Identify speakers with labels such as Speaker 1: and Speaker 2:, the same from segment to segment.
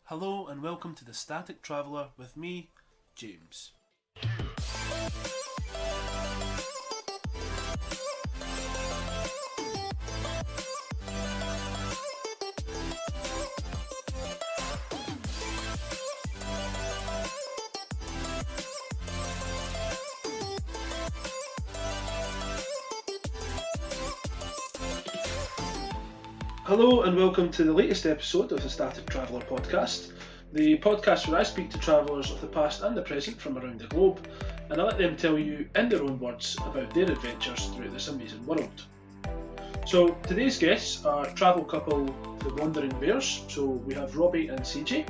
Speaker 1: Hello and welcome to the Static Traveller with me, James. Hello and welcome to the latest episode of the Static Traveller podcast, the podcast where I speak to travellers of the past and the present from around the globe, and I let them tell you in their own words about their adventures throughout this amazing world. So today's guests are travel couple the Wandering Bears, so we have Robbie and CJ.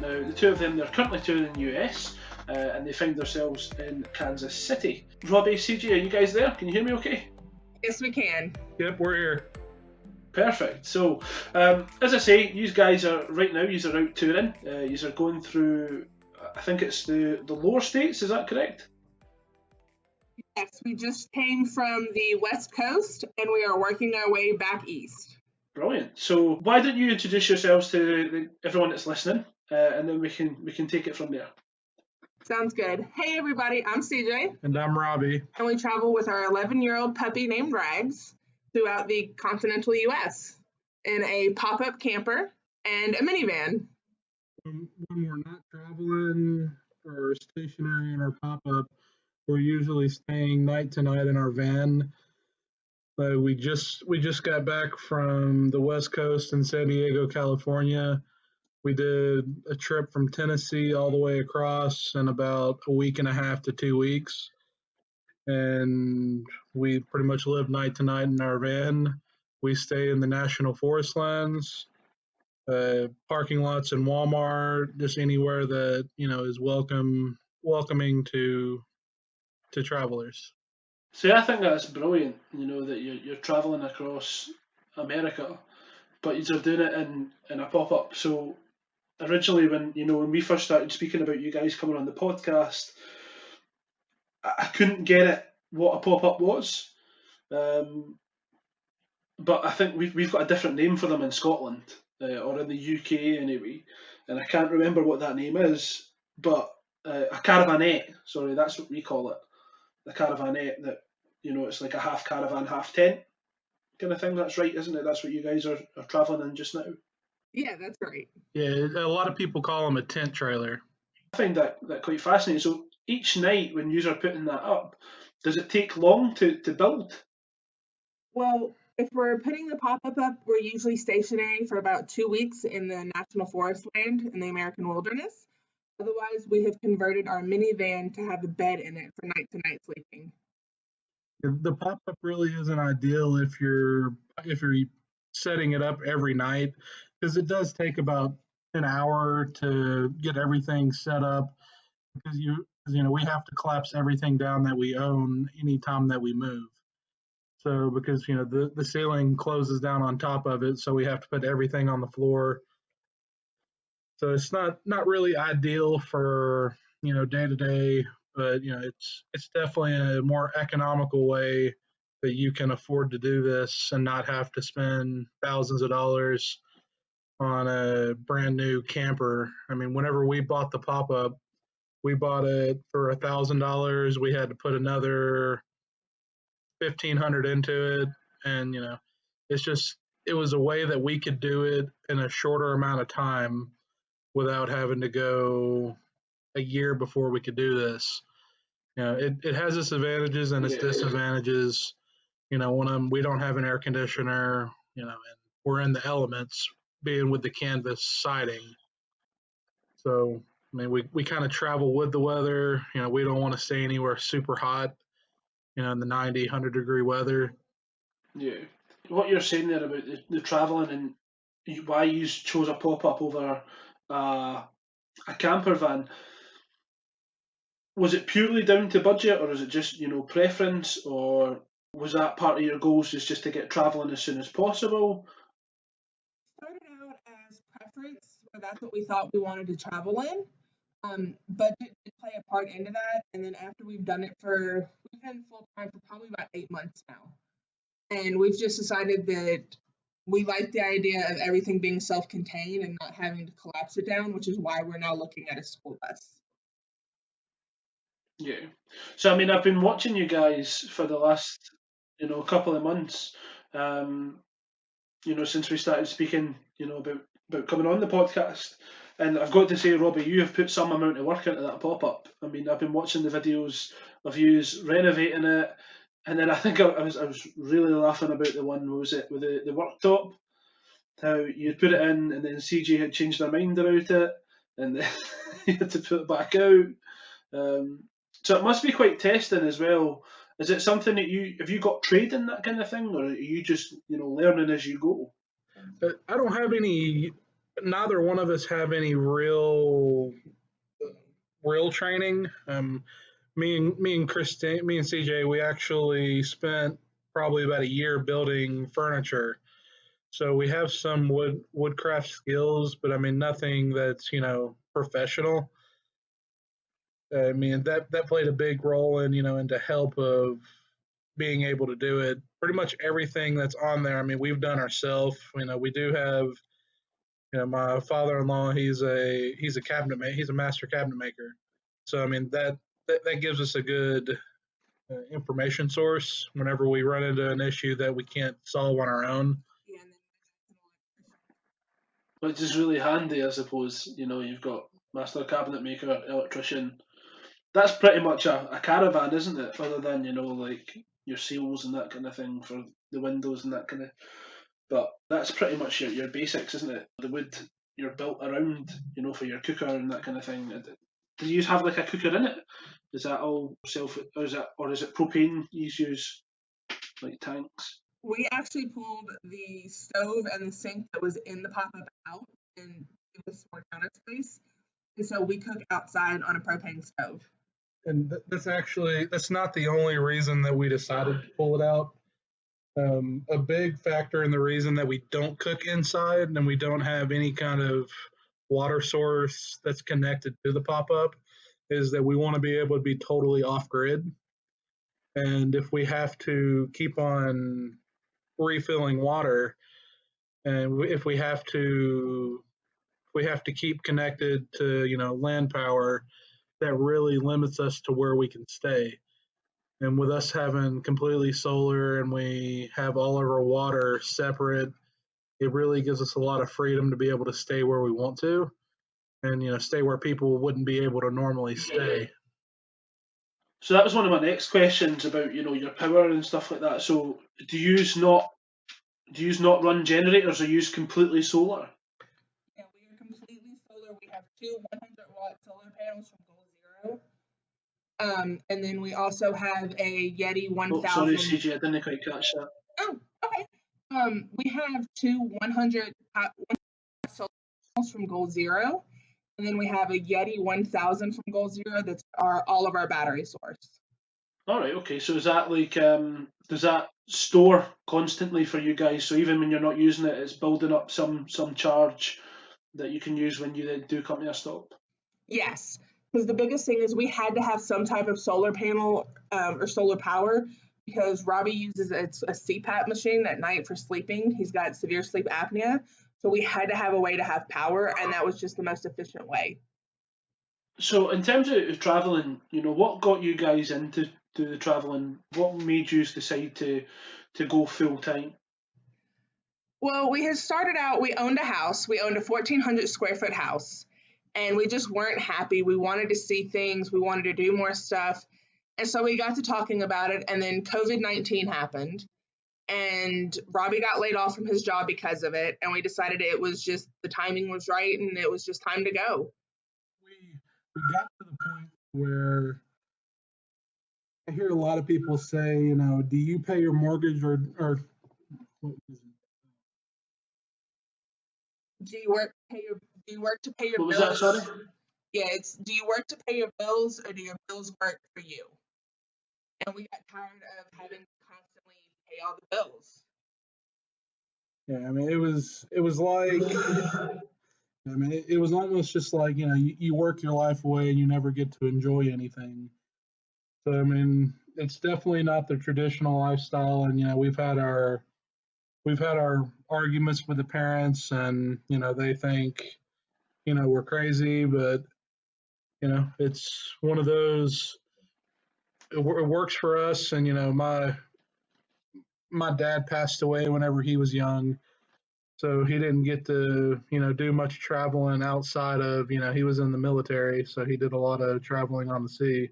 Speaker 1: Now the two of them, they're currently touring in the US and they find themselves in Kansas City. Robbie, CJ, are you guys there? Can you hear me okay?
Speaker 2: Yes, we can.
Speaker 3: Yep, we're here.
Speaker 1: Perfect. So, as I say, you guys are right now. You are out touring. You are going through. I think it's the lower states. Is that correct?
Speaker 2: Yes, we just came from the West Coast and we are working our way back east.
Speaker 1: Brilliant. So, why don't you introduce yourselves to everyone that's listening, and then we can take it from there.
Speaker 2: Sounds good. Hey, everybody. I'm CJ.
Speaker 3: And I'm Robbie.
Speaker 2: And we travel with our 11-year-old puppy named Rags throughout the continental U.S. in a pop-up camper and a minivan.
Speaker 3: When we're not traveling or stationary in our pop-up, we're usually staying night to night in our van. But we just got back from the West Coast in San Diego, California. We did a trip from Tennessee all the way across in about a week and a half to 2 weeks. And we pretty much live night to night in our van. We stay in the national forest lands, parking lots in Walmart, just anywhere that is welcoming to travelers.
Speaker 1: See, I think that's brilliant. That you're traveling across America, but you're doing it in a pop up. So originally, when we first started speaking about you guys coming on the podcast, I couldn't get it what a pop-up was, but I think we've got a different name for them in Scotland or in the UK anyway, and I can't remember what that name is, but a caravanette, sorry, that's what we call it, the caravanette, that it's like a half caravan, half tent kind of thing. That's right, isn't it? That's what you guys are travelling in just now.
Speaker 2: Yeah, that's right.
Speaker 3: Yeah, a lot of people call them a tent trailer.
Speaker 1: I find that quite fascinating. So each night when you are putting that up, does it take long to build?
Speaker 2: Well, if we're putting the pop-up up, we're usually stationary for about 2 weeks in the national forest land in the American wilderness. Otherwise, we have converted our minivan to have a bed in it for night-to-night sleeping.
Speaker 3: The pop-up really isn't ideal if you're setting it up every night, because it does take about an hour to get everything set up, because we have to collapse everything down that we own anytime that we move. So because the ceiling closes down on top of it, so we have to put everything on the floor. So it's not really ideal for day to day, but it's definitely a more economical way that you can afford to do this and not have to spend thousands of dollars on a brand new camper. I mean, whenever we bought the pop-up, we bought it for $1,000. We had to put another $1,500 into it, and it was a way that we could do it in a shorter amount of time without having to go a year before we could do this. It has its advantages and its disadvantages. One of them, we don't have an air conditioner, and we're in the elements, being with the canvas siding. So, I mean, we kind of travel with the weather. We don't want to stay anywhere super hot, in the 90, 100 degree weather.
Speaker 1: Yeah. What you're saying there about the travelling and why you chose a pop-up over a camper van, was it purely down to budget, or is it just, preference, or was that part of your goals just to get travelling as soon as possible?
Speaker 2: Started out as preference, so that's what we thought we wanted to travel in. Budget did play a part into that, and then after we've been full time for probably about 8 months now, and we've just decided that we like the idea of everything being self-contained and not having to collapse it down, which is why we're now looking at a school bus.
Speaker 1: Yeah. So I mean, I've been watching you guys for the last, couple of months. Since we started speaking, about coming on the podcast. And I've got to say, Robbie, you have put some amount of work into that pop up. I mean, I've been watching the videos of you renovating it, and then I think I was really laughing about the one, what was it, with the worktop, how you put it in, and then CJ had changed their mind about it, and then you had to put it back out. So it must be quite testing as well. Is it something that have you got trade in that kind of thing, or are you just learning as you go?
Speaker 3: I don't have any. Neither one of us have any real training. Me and Christine, me and CJ, we actually spent probably about a year building furniture. So we have some woodcraft skills, but I mean nothing that's professional. I mean that played a big role in into help of being able to do it. Pretty much everything that's on there. I mean we've done ourselves. We do have my father-in-law. He's a cabinet maker. He's a master cabinet maker. So I mean that gives us a good information source whenever we run into an issue that we can't solve on our own.
Speaker 2: Yeah,
Speaker 1: Which is really handy, I suppose. You've got master cabinet maker, electrician. That's pretty much a caravan, isn't it? Other than like your seals and that kind of thing for the windows and that kind of. But that's pretty much your basics, isn't it? The wood you're built around, for your cooker and that kind of thing. Do you have like a cooker in it? Is that all self, or is it propane you use, like tanks?
Speaker 2: we actually pulled the stove and the sink that was in the pop-up out and it was more counter space. And so we cook outside on a propane stove.
Speaker 3: And that's not the only reason that we decided to pull it out. A big factor in the reason that we don't cook inside and we don't have any kind of water source that's connected to the pop-up is that we want to be able to be totally off grid. And if we have to keep on refilling water, and if we have to keep connected to land power, that really limits us to where we can stay. And with us having completely solar and we have all of our water separate, it really gives us a lot of freedom to be able to stay where we want to, and stay where people wouldn't be able to normally stay.
Speaker 1: So that was one of my next questions about your power and stuff like that. So do you not run generators, or use completely solar?
Speaker 2: Yeah, we are completely solar. We have two 100-watt solar panels from Goal Zero. And then we also have a Yeti 1000.
Speaker 1: Oh, sorry, CJ, I didn't quite catch that.
Speaker 2: Oh, okay. We have two 100 solar panels from Goal Zero, and then we have a Yeti 1000 from Goal Zero. That's all of our battery source.
Speaker 1: All right, okay. So is that like, does that store constantly for you guys? So even when you're not using it, it's building up some charge that you can use when you then do come to a stop?
Speaker 2: Yes, because the biggest thing is we had to have some type of solar panel or solar power because Robbie uses a CPAP machine at night for sleeping. He's got severe sleep apnea. So we had to have a way to have power, and that was just the most efficient way.
Speaker 1: So in terms of traveling, what got you guys into the traveling? What made you decide to go full time?
Speaker 2: Well, we had started out, we owned a house. We owned a 1,400 square foot house, and we just weren't happy. We wanted to see things. We wanted to do more stuff. And so we got to talking about it, and then COVID-19 happened, and Robbie got laid off from his job because of it, and we decided it was just, the timing was right, and it was just time to go.
Speaker 3: We got to the point where I hear a lot of people say, do you pay your mortgage or what is it?
Speaker 2: Do you work to pay your
Speaker 1: What was
Speaker 2: bills?
Speaker 1: that, sorry?
Speaker 2: Yeah, it's do you work to pay your bills or do your bills work for you? And we got tired of having to constantly pay all the bills.
Speaker 3: Yeah, I mean, it was like, I mean, it was almost just like, you work your life away and you never get to enjoy anything. So, I mean, it's definitely not the traditional lifestyle. And, we've had our we've had our arguments with the parents, and they think we're crazy, but it's one of those. It works for us, and my dad passed away whenever he was young, so he didn't get to do much traveling outside of he was in the military, so he did a lot of traveling on the sea.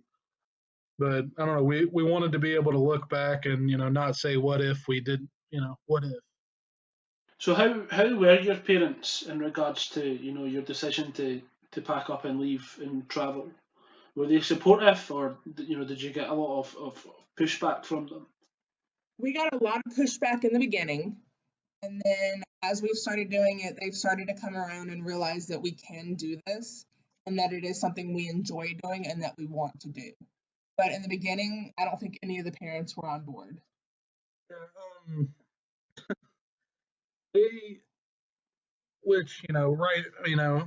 Speaker 3: But I don't know, we wanted to be able to look back and not say what if we did, what if.
Speaker 1: So how were your parents in regards to your decision to pack up and leave and travel? Were they supportive, or did you get a lot of pushback from them?
Speaker 2: We got a lot of pushback in the beginning, and then as we've started doing it, they've started to come around and realize that we can do this and that it is something we enjoy doing and that we want to do. But in the beginning, I don't think any of the parents were on board.
Speaker 3: Um, they, which right,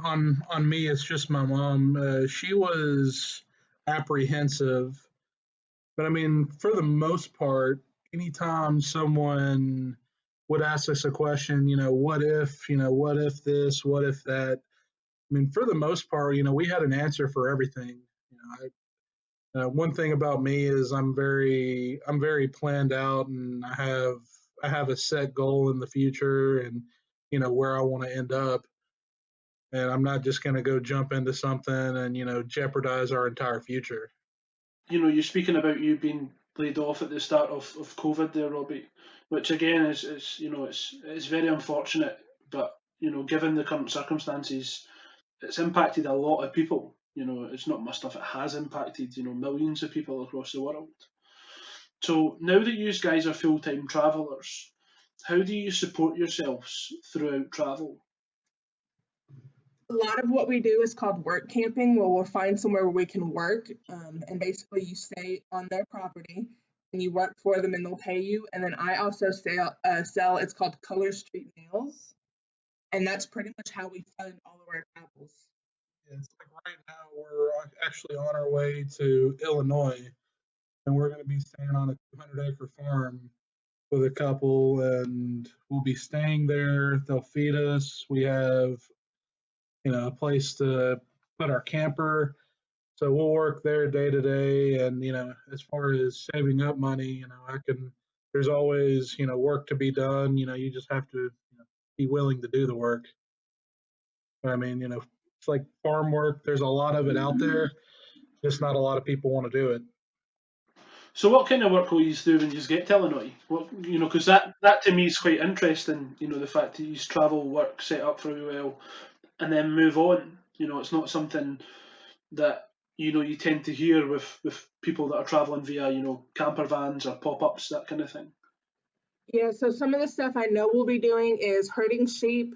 Speaker 3: on me, it's just my mom. She was apprehensive, but I mean, for the most part, anytime someone would ask us a question, what if this, what if that? I mean, for the most part, we had an answer for everything. One thing about me is I'm very planned out, and I have a set goal in the future, and where I want to end up, and I'm not just going to go jump into something and jeopardize our entire future.
Speaker 1: You're speaking about you being laid off at the start of COVID there, Robbie, which again is it's very unfortunate, but given the current circumstances, it's impacted a lot of people. It's not my stuff, it has impacted millions of people across the world. So now that you guys are full-time travellers, how do you support yourselves throughout travel?
Speaker 2: A lot of what we do is called work camping, where we'll find somewhere where we can work, and basically you stay on their property and you work for them and they'll pay you. And then I also sell it's called Color Street Nails, and that's pretty much how we fund all of our travels.
Speaker 3: It's like right now we're actually on our way to Illinois, and we're going to be staying on a 200-acre farm with a couple, and we'll be staying there. They'll feed us. We have a place to put our camper. So we'll work there day to day. And, as far as saving up money, there's always, work to be done. You just have to be willing to do the work. I mean, it's like farm work. There's a lot of it out there. Just not a lot of people want to do it.
Speaker 1: So what kind of work will you do when you get to Illinois? What because that to me is quite interesting. The fact that you travel, work, set up for a while, and then move on. It's not something that you tend to hear with people that are traveling via camper vans or pop ups, that kind of thing.
Speaker 2: Yeah, so some of the stuff I know we'll be doing is herding sheep,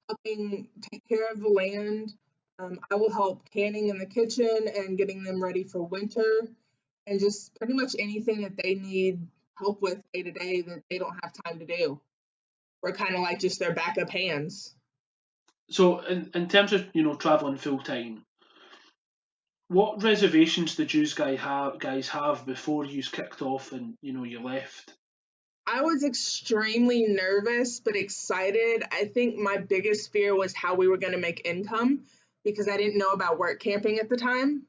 Speaker 2: helping take care of the land. I will help canning in the kitchen and getting them ready for winter, and just pretty much anything that they need help with day to day that they don't have time to do. We're kind of like just their backup hands.
Speaker 1: So in terms of traveling full time, what reservations did you guys have before you kicked off and you left?
Speaker 2: I was extremely nervous but excited. I think my biggest fear was how we were going to make income because I didn't know about work camping at the time.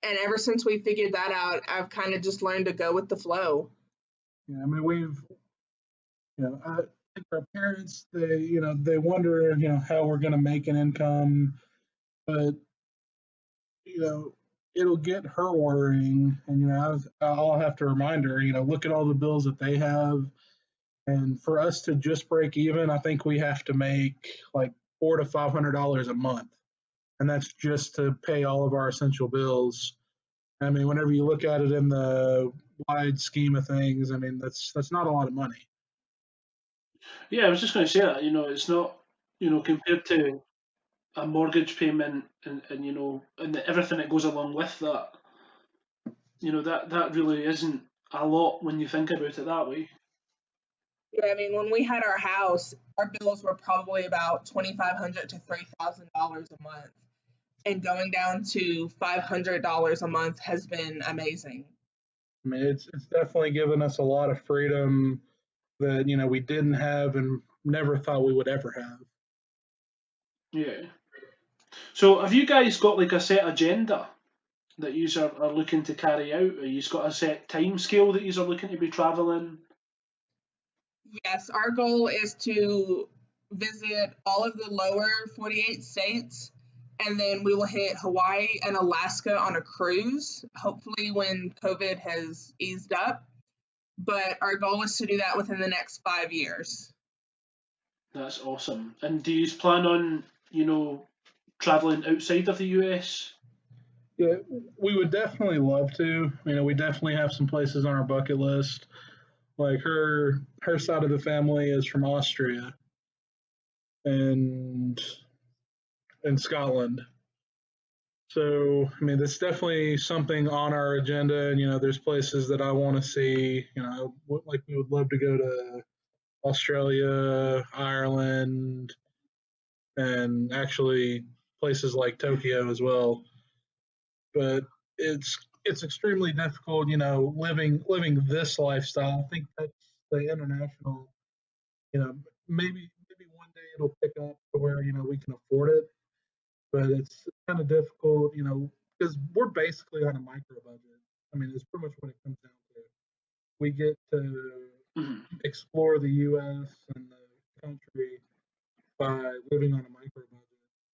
Speaker 2: And ever since we figured that out, I've kind of just learned to go with the flow.
Speaker 3: Yeah, I mean, I think our parents, they wonder, how we're going to make an income, but, it'll get her worrying. And, I'll have to remind her, look at all the bills that they have. And for us to just break even, I think we have to make like $400 to $500 a month. And that's just to pay all of our essential bills. I mean, whenever you look at it in the wide scheme of things, I mean, that's not a lot of money.
Speaker 1: Yeah, I was just going to say that. It's not compared to a mortgage payment and everything that goes along with that. That really isn't a lot when you think about it that way.
Speaker 2: Yeah, I mean, when we had our house, our bills were probably about $2,500 to $3,000 a month. And going down to $500 a month has been amazing.
Speaker 3: I mean, it's definitely given us a lot of freedom, that we didn't have and never thought we would ever have.
Speaker 1: Yeah. So have you guys got like a set agenda that you are looking to carry out? Or you got a set time scale that you are looking to be travelling?
Speaker 2: Yes, our goal is to visit all of the lower 48 states, and then we will hit Hawaii and Alaska on a cruise, hopefully when COVID has eased up. But our goal is to do that within the next 5 years.
Speaker 1: That's awesome. And do you plan on, travelling outside of the US?
Speaker 3: Yeah, we would definitely love to. We definitely have some places on our bucket list. Like her side of the family is from Austria and Scotland. So, that's definitely something on our agenda. And, there's places that I want to see. Like we would love to go to Australia, Ireland, and actually places like Tokyo as well. But it's extremely difficult, living this lifestyle. I think that's the international, you know, maybe one day it'll pick up to where we can afford it, but it's kind of difficult, because we're basically on a micro budget. It's pretty much what it comes down to. We get to
Speaker 1: Mhm.
Speaker 3: explore the U.S. and the country by living on a micro budget.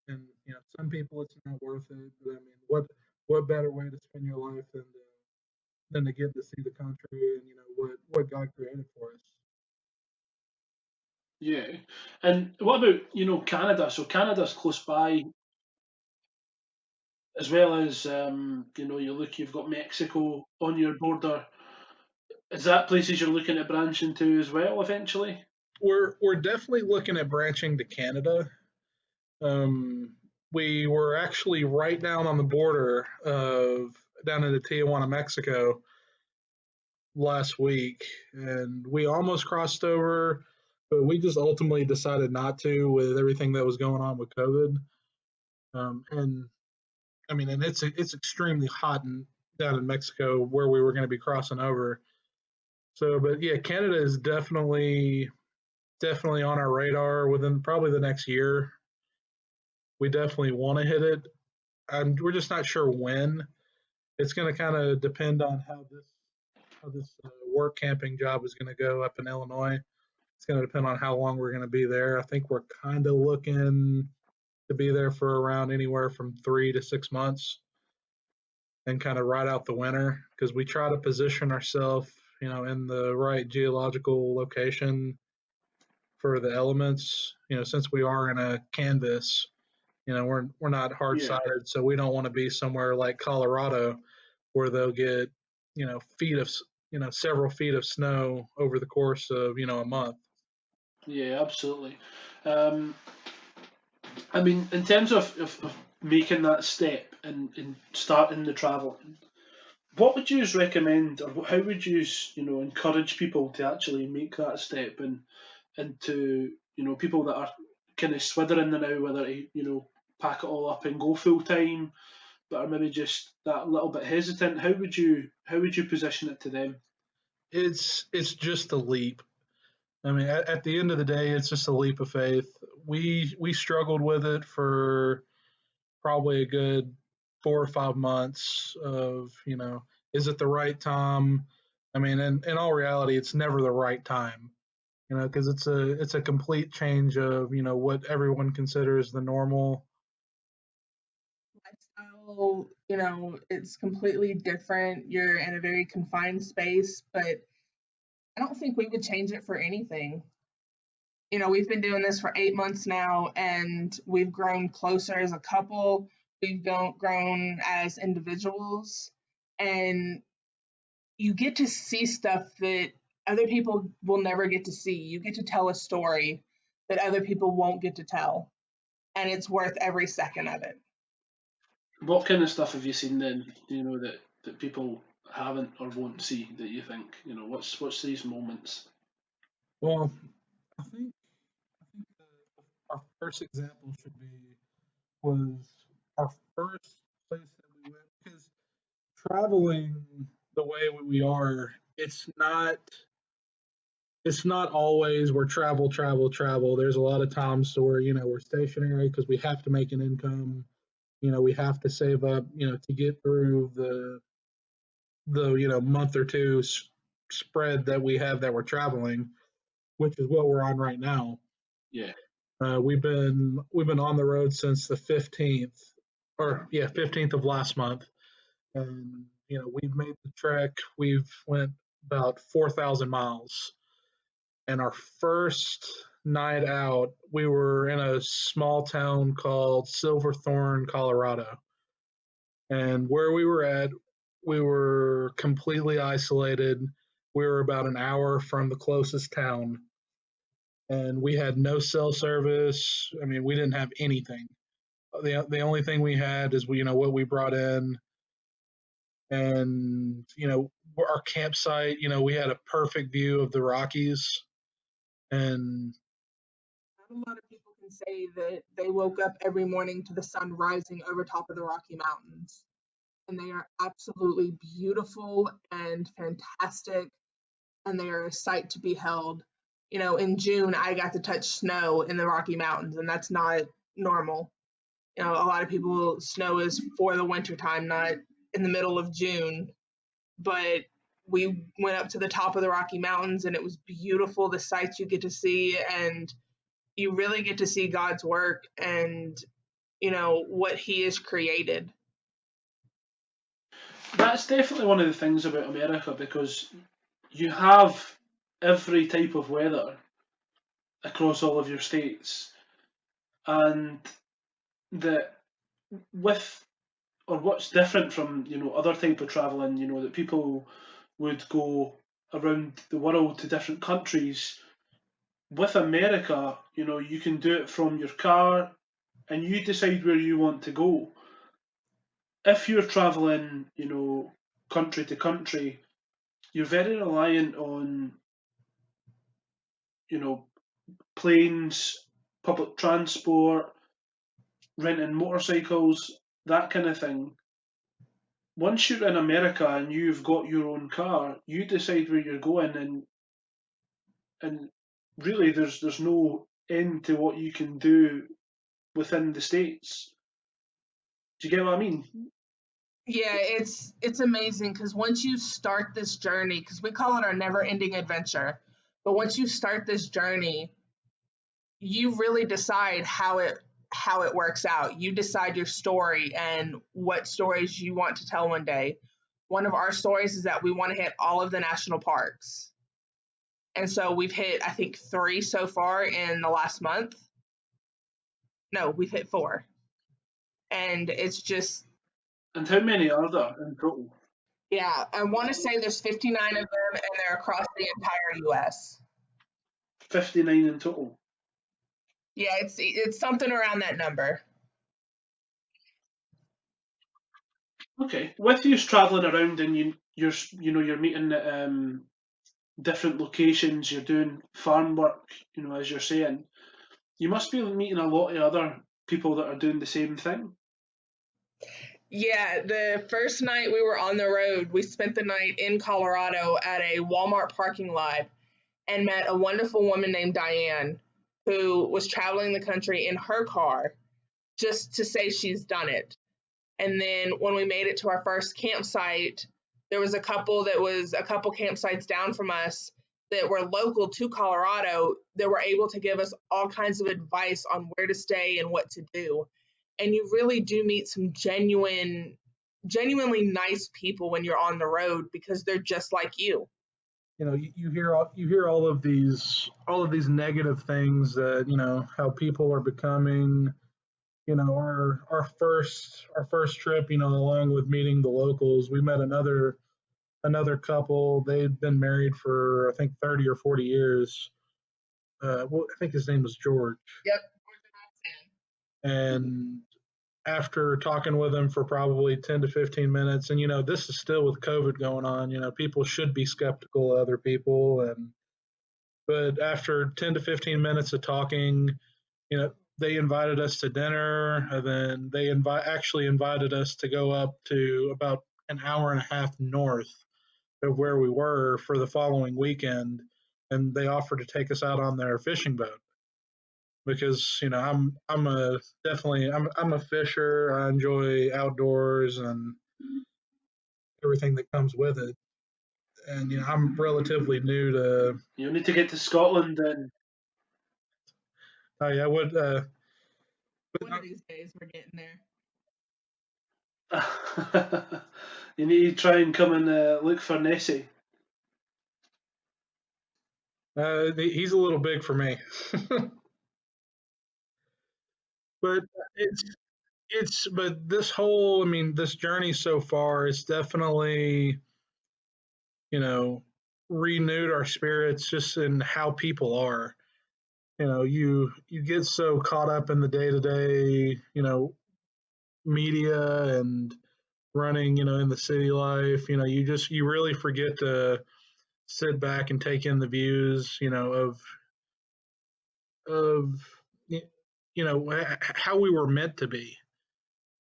Speaker 3: And some people it's not worth it. But what better way to spend your life than to get to see the country and what God created for us.
Speaker 1: Yeah. And what about, Canada? So Canada's close by, as well as, you've got Mexico on your border. Is that places you're looking at branching to as well eventually?
Speaker 3: We're definitely looking at branching to Canada. Um, we were actually right down on the border of down into Tijuana, Mexico last week, and we almost crossed over, but we just ultimately decided not to with everything that was going on with COVID. And and it's extremely hot down in Mexico where we were going to be crossing over. So, but yeah, Canada is definitely on our radar within probably the next year. We definitely want to hit it. We're just not sure when. It's going to kind of depend on how this work camping job is going to go up in Illinois. It's going to depend on how long we're going to be there. I think we're kind of looking to be there for around anywhere from 3 to 6 months and kind of ride out the winter because we try to position ourselves, in the right geological location for the elements. Since we are in a canvas, we're not hard
Speaker 1: Yeah.
Speaker 3: sided, so we don't want to be somewhere like Colorado where they'll get feet of several feet of snow over the course of a month.
Speaker 1: Yeah, absolutely. Um, in terms of making that step and starting the traveling, what would you recommend, or how would you encourage people to actually make that step and to people that are kind of swithering now whether to pack it all up and go full time, but are maybe just that little bit hesitant? How would you position it to them?
Speaker 3: It's just a leap. At the end of the day, it's just a leap of faith. We struggled with it for probably a good 4 or 5 months of is it the right time? In all reality, it's never the right time. Because it's a complete change of what everyone considers the normal.
Speaker 2: Lifestyle, it's completely different. You're in a very confined space, but I don't think we would change it for anything. We've been doing this for 8 months now, and we've grown closer as a couple. We've grown as individuals, and you get to see stuff that other people will never get to see. You get to tell a story that other people won't get to tell, and it's worth every second of it.
Speaker 1: What kind of stuff have you seen then? That people haven't or won't see that you think what's these moments?
Speaker 3: Well, I think our first example should be was our first place that we went because traveling the way we are, it's not always we're travel. There's a lot of times where, we're stationary because we have to make an income. We have to save up, to get through the month or two spread that we have that we're traveling, which is what we're on right now.
Speaker 1: Yeah.
Speaker 3: We've been on the road since the 15th, 15th of last month, and we've made the trek. We've went about 4,000 miles, and our first night out, we were in a small town called Silverthorne, Colorado, and where we were at, we were completely isolated. We were about an hour from the closest town, and we had no cell service. I mean, we didn't have anything. The only thing we had is what we brought in, and our campsite. We had a perfect view of the Rockies, and
Speaker 2: Not a lot of people can say that they woke up every morning to the sun rising over top of the Rocky Mountains. And they are absolutely beautiful and fantastic, and they are a sight to behold. In June, I got to touch snow in the Rocky Mountains, and that's not normal. A lot of people, snow is for the winter time, not in the middle of June. But we went up to the top of the Rocky Mountains, and it was beautiful, the sights you get to see, and you really get to see God's work and, what He has created.
Speaker 1: That's definitely one of the things about America, because you have every type of weather across all of your states, and that with or what's different from other type of traveling, that people would go around the world to different countries. With America, you can do it from your car, and you decide where you want to go. If you're traveling, country to country, you're very reliant on, you know, planes, public transport, renting motorcycles, that kind of thing. Once you're in America and you've got your own car, you decide where you're going, and really there's no end to what you can do within the States. Do you get what I mean?
Speaker 2: Yeah, it's amazing because once you start this journey, because we call it our never-ending adventure, but once you start this journey, you really decide how it works out. You decide your story and what stories you want to tell one day. One of our stories is that we want to hit all of the national parks. And so we've hit, I think, 3 so far in the last month. No, we've hit 4. And it's just,
Speaker 1: And how many are there in total?
Speaker 2: yeah, I want to say there's 59 of them and they're across the entire US.
Speaker 1: 59 in total.
Speaker 2: Yeah, it's something around that number.
Speaker 1: Okay. With you traveling around and you're meeting at different locations, you're doing farm work, as you're saying, you must be meeting a lot of other people that are doing the same thing.
Speaker 2: Yeah, the first night we were on the road, we spent the night in Colorado at a Walmart parking lot and met a wonderful woman named Diane who was traveling the country in her car just to say she's done it. And then when we made it to our first campsite, there was a couple campsites down from us that were local to Colorado that were able to give us all kinds of advice on where to stay and what to do. And you really do meet some genuinely nice people when you're on the road because they're just like you.
Speaker 3: You hear all of these negative things that how people are becoming. Our first trip, along with meeting the locals, we met another couple. They'd been married for, I think, 30 or 40 years. Well, I think his name was George.
Speaker 2: Yep.
Speaker 3: And after talking with him for probably 10 to 15 minutes, and this is still with COVID going on, people should be skeptical of other people, but after 10 to 15 minutes of talking, they invited us to dinner, and then they actually invited us to go up to about an hour and a half north of where we were for the following weekend, and they offered to take us out on their fishing boat because I'm a definitely I'm a fisher. I enjoy outdoors and everything that comes with it. And I'm relatively new to.
Speaker 1: You need to get to Scotland then.
Speaker 3: Oh yeah,
Speaker 2: One of these days we're getting there.
Speaker 1: You need to try and come and look for Nessie.
Speaker 3: He's a little big for me, but but this whole, this journey so far, it's definitely you know renewed our spirits just in how people are. You get so caught up in the day to day, media and running, in the city life. You really forget to sit back and take in the views, of how we were meant to be.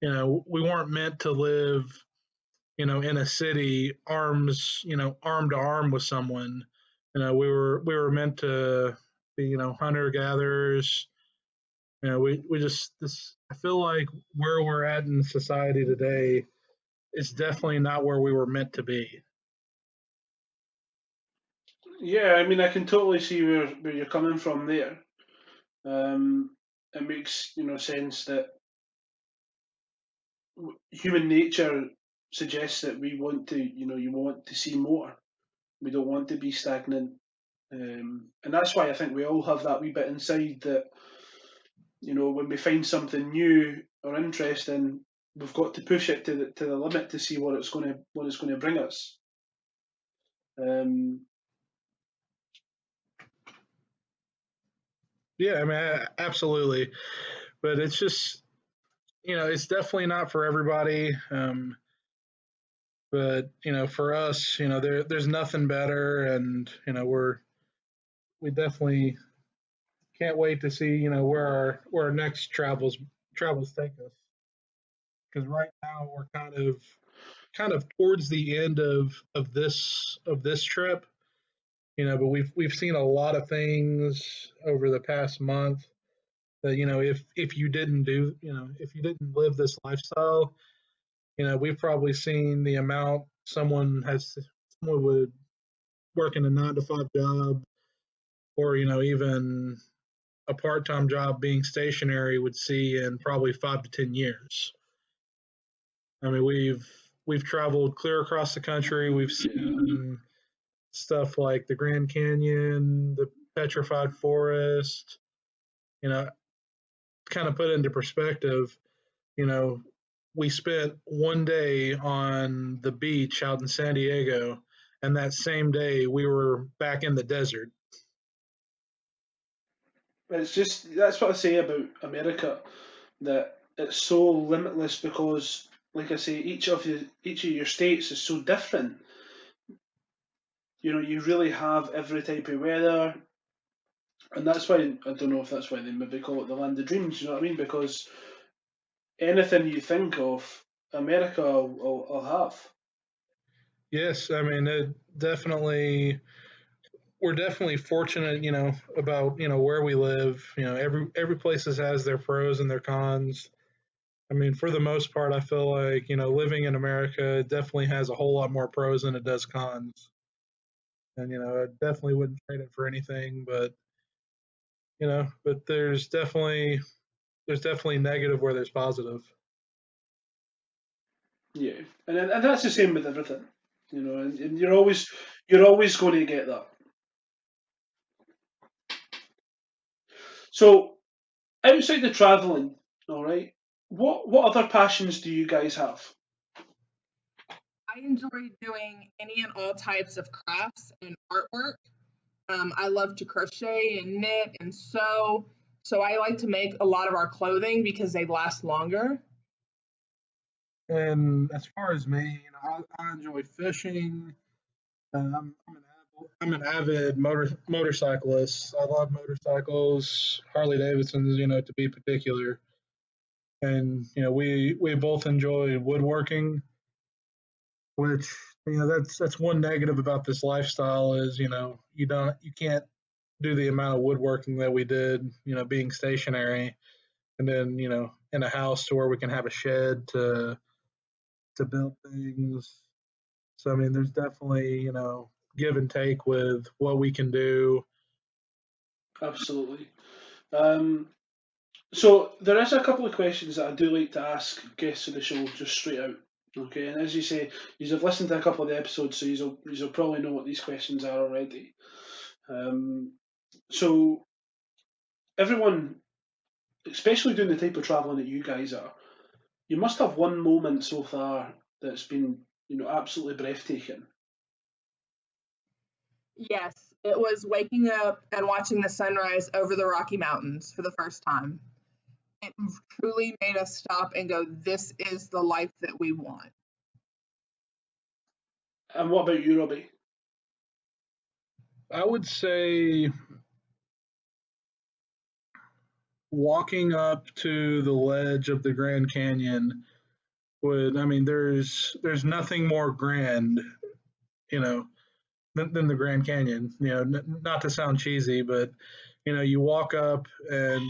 Speaker 3: We weren't meant to live, in a city arm to arm with someone. We were meant to be, hunter gatherers. We just this. I feel like where we're at in society today is definitely not where we were meant to be.
Speaker 1: Yeah, I mean, I can totally see where you're coming from there. It makes sense that human nature suggests that we want to, you want to see more. We don't want to be stagnant, and that's why I think we all have that wee bit inside that when we find something new or interesting, we've got to push it to the limit to see what it's going to bring us. Um,
Speaker 3: Yeah, absolutely. But it's just, it's definitely not for everybody. But for us, there's nothing better, and we definitely can't wait to see, where our next travels take us. Because right now we're kind of towards the end of this trip, but we've seen a lot of things over the past month that if you didn't if you didn't live this lifestyle, we've probably seen the amount someone would work in a 9 to 5 job, or even a part-time job being stationary would see in probably 5 to 10 years. We've traveled clear across the country. We've seen stuff like the Grand Canyon, the Petrified Forest. You know, kind of put into perspective, you know, we spent one day on the beach out in San Diego, and that same day we were back in the desert.
Speaker 1: it's just that's what I say about America, that it's so limitless because, like I say, each of your states is so different. You really have every type of weather, and that's why I don't know if that's why they maybe call it the land of dreams. You know what I mean? Because anything you think of, America will have.
Speaker 3: Yes, it definitely we're definitely fortunate, about where we live. Every place has their pros and their cons. For the most part, I feel like living in America definitely has a whole lot more pros than it does cons, and I definitely wouldn't trade it for anything. But there's definitely negative where there's positive.
Speaker 1: Yeah, and that's the same with everything. And you're always going to get that. So outside the traveling, all right. What other passions do you guys have?
Speaker 2: I enjoy doing any and all types of crafts and artwork. I love to crochet and knit and sew. So I like to make a lot of our clothing because they last longer.
Speaker 3: And as far as me, I enjoy fishing. I'm an avid motorcyclist. I love motorcycles, Harley Davidsons, to be particular. And we both enjoy woodworking. which that's one negative about this lifestyle is you can't do the amount of woodworking that we did, being stationary, and then in a house to where we can have a shed to build things. So I mean, there's definitely give and take with what we can do.
Speaker 1: Absolutely. Um, so there is a couple of questions that I do like to ask guests of the show just straight out. Okay, and as you say, you've listened to a couple of the episodes, so you'll probably know what these questions are already. So everyone, especially doing the type of travelling that you guys are, you must have one moment so far that's been, absolutely breathtaking.
Speaker 2: Yes, it was waking up and watching the sunrise over the Rocky Mountains for the first time. It truly made us stop and go, this is the life that we want.
Speaker 1: And what about you, Robbie?
Speaker 3: I would say walking up to the ledge of the Grand Canyon I mean, there's nothing more grand, you know, than the Grand Canyon. Not to sound cheesy, but you walk up and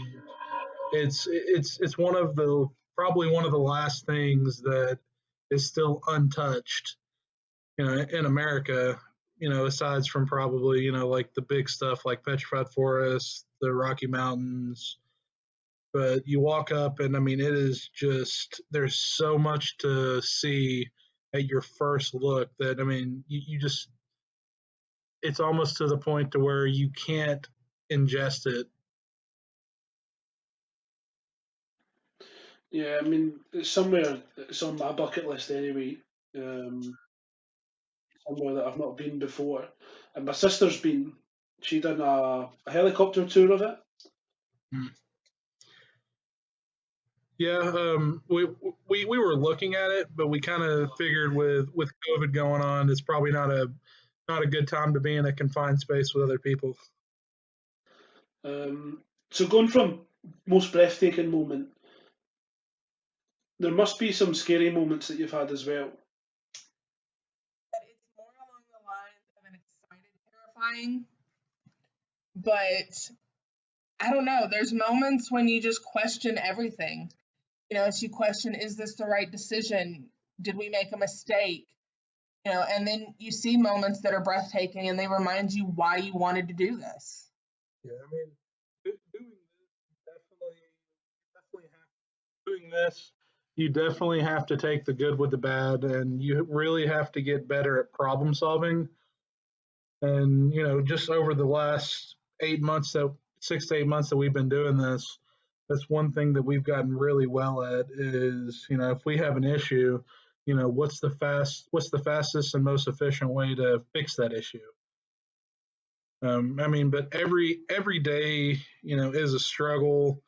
Speaker 3: it's one of the probably one of the last things that is still untouched, in America. Aside from probably like the big stuff like Petrified Forest, the Rocky Mountains, but you walk up and I mean it is just there's so much to see at your first look that I mean you just it's almost to the point to where you can't ingest it.
Speaker 1: Yeah, I mean, it's on my bucket list anyway. Um, Somewhere that I've not been before, and my sister's been. She done a helicopter tour of it.
Speaker 3: Mm. Yeah, we were looking at it, but we kind of figured with COVID going on, it's probably not a good time to be in a confined space with other people.
Speaker 1: So going from most breathtaking moment, there must be some scary moments that you've had as well.
Speaker 2: But it's more along the lines of an excited terrifying. But I don't know, there's moments when you just question everything. As you question, is this the right decision? Did we make a mistake? And then you see moments that are breathtaking and they remind you why you wanted to do this.
Speaker 3: Yeah, I mean, doing this, you definitely have to take the good with the bad, and you really have to get better at problem solving. And just over the last 8 months, that 6 to 8 months that we've been doing this, that's one thing that we've gotten really well at is if we have an issue, what's the fastest and most efficient way to fix that issue. I mean, but every day, is a struggle,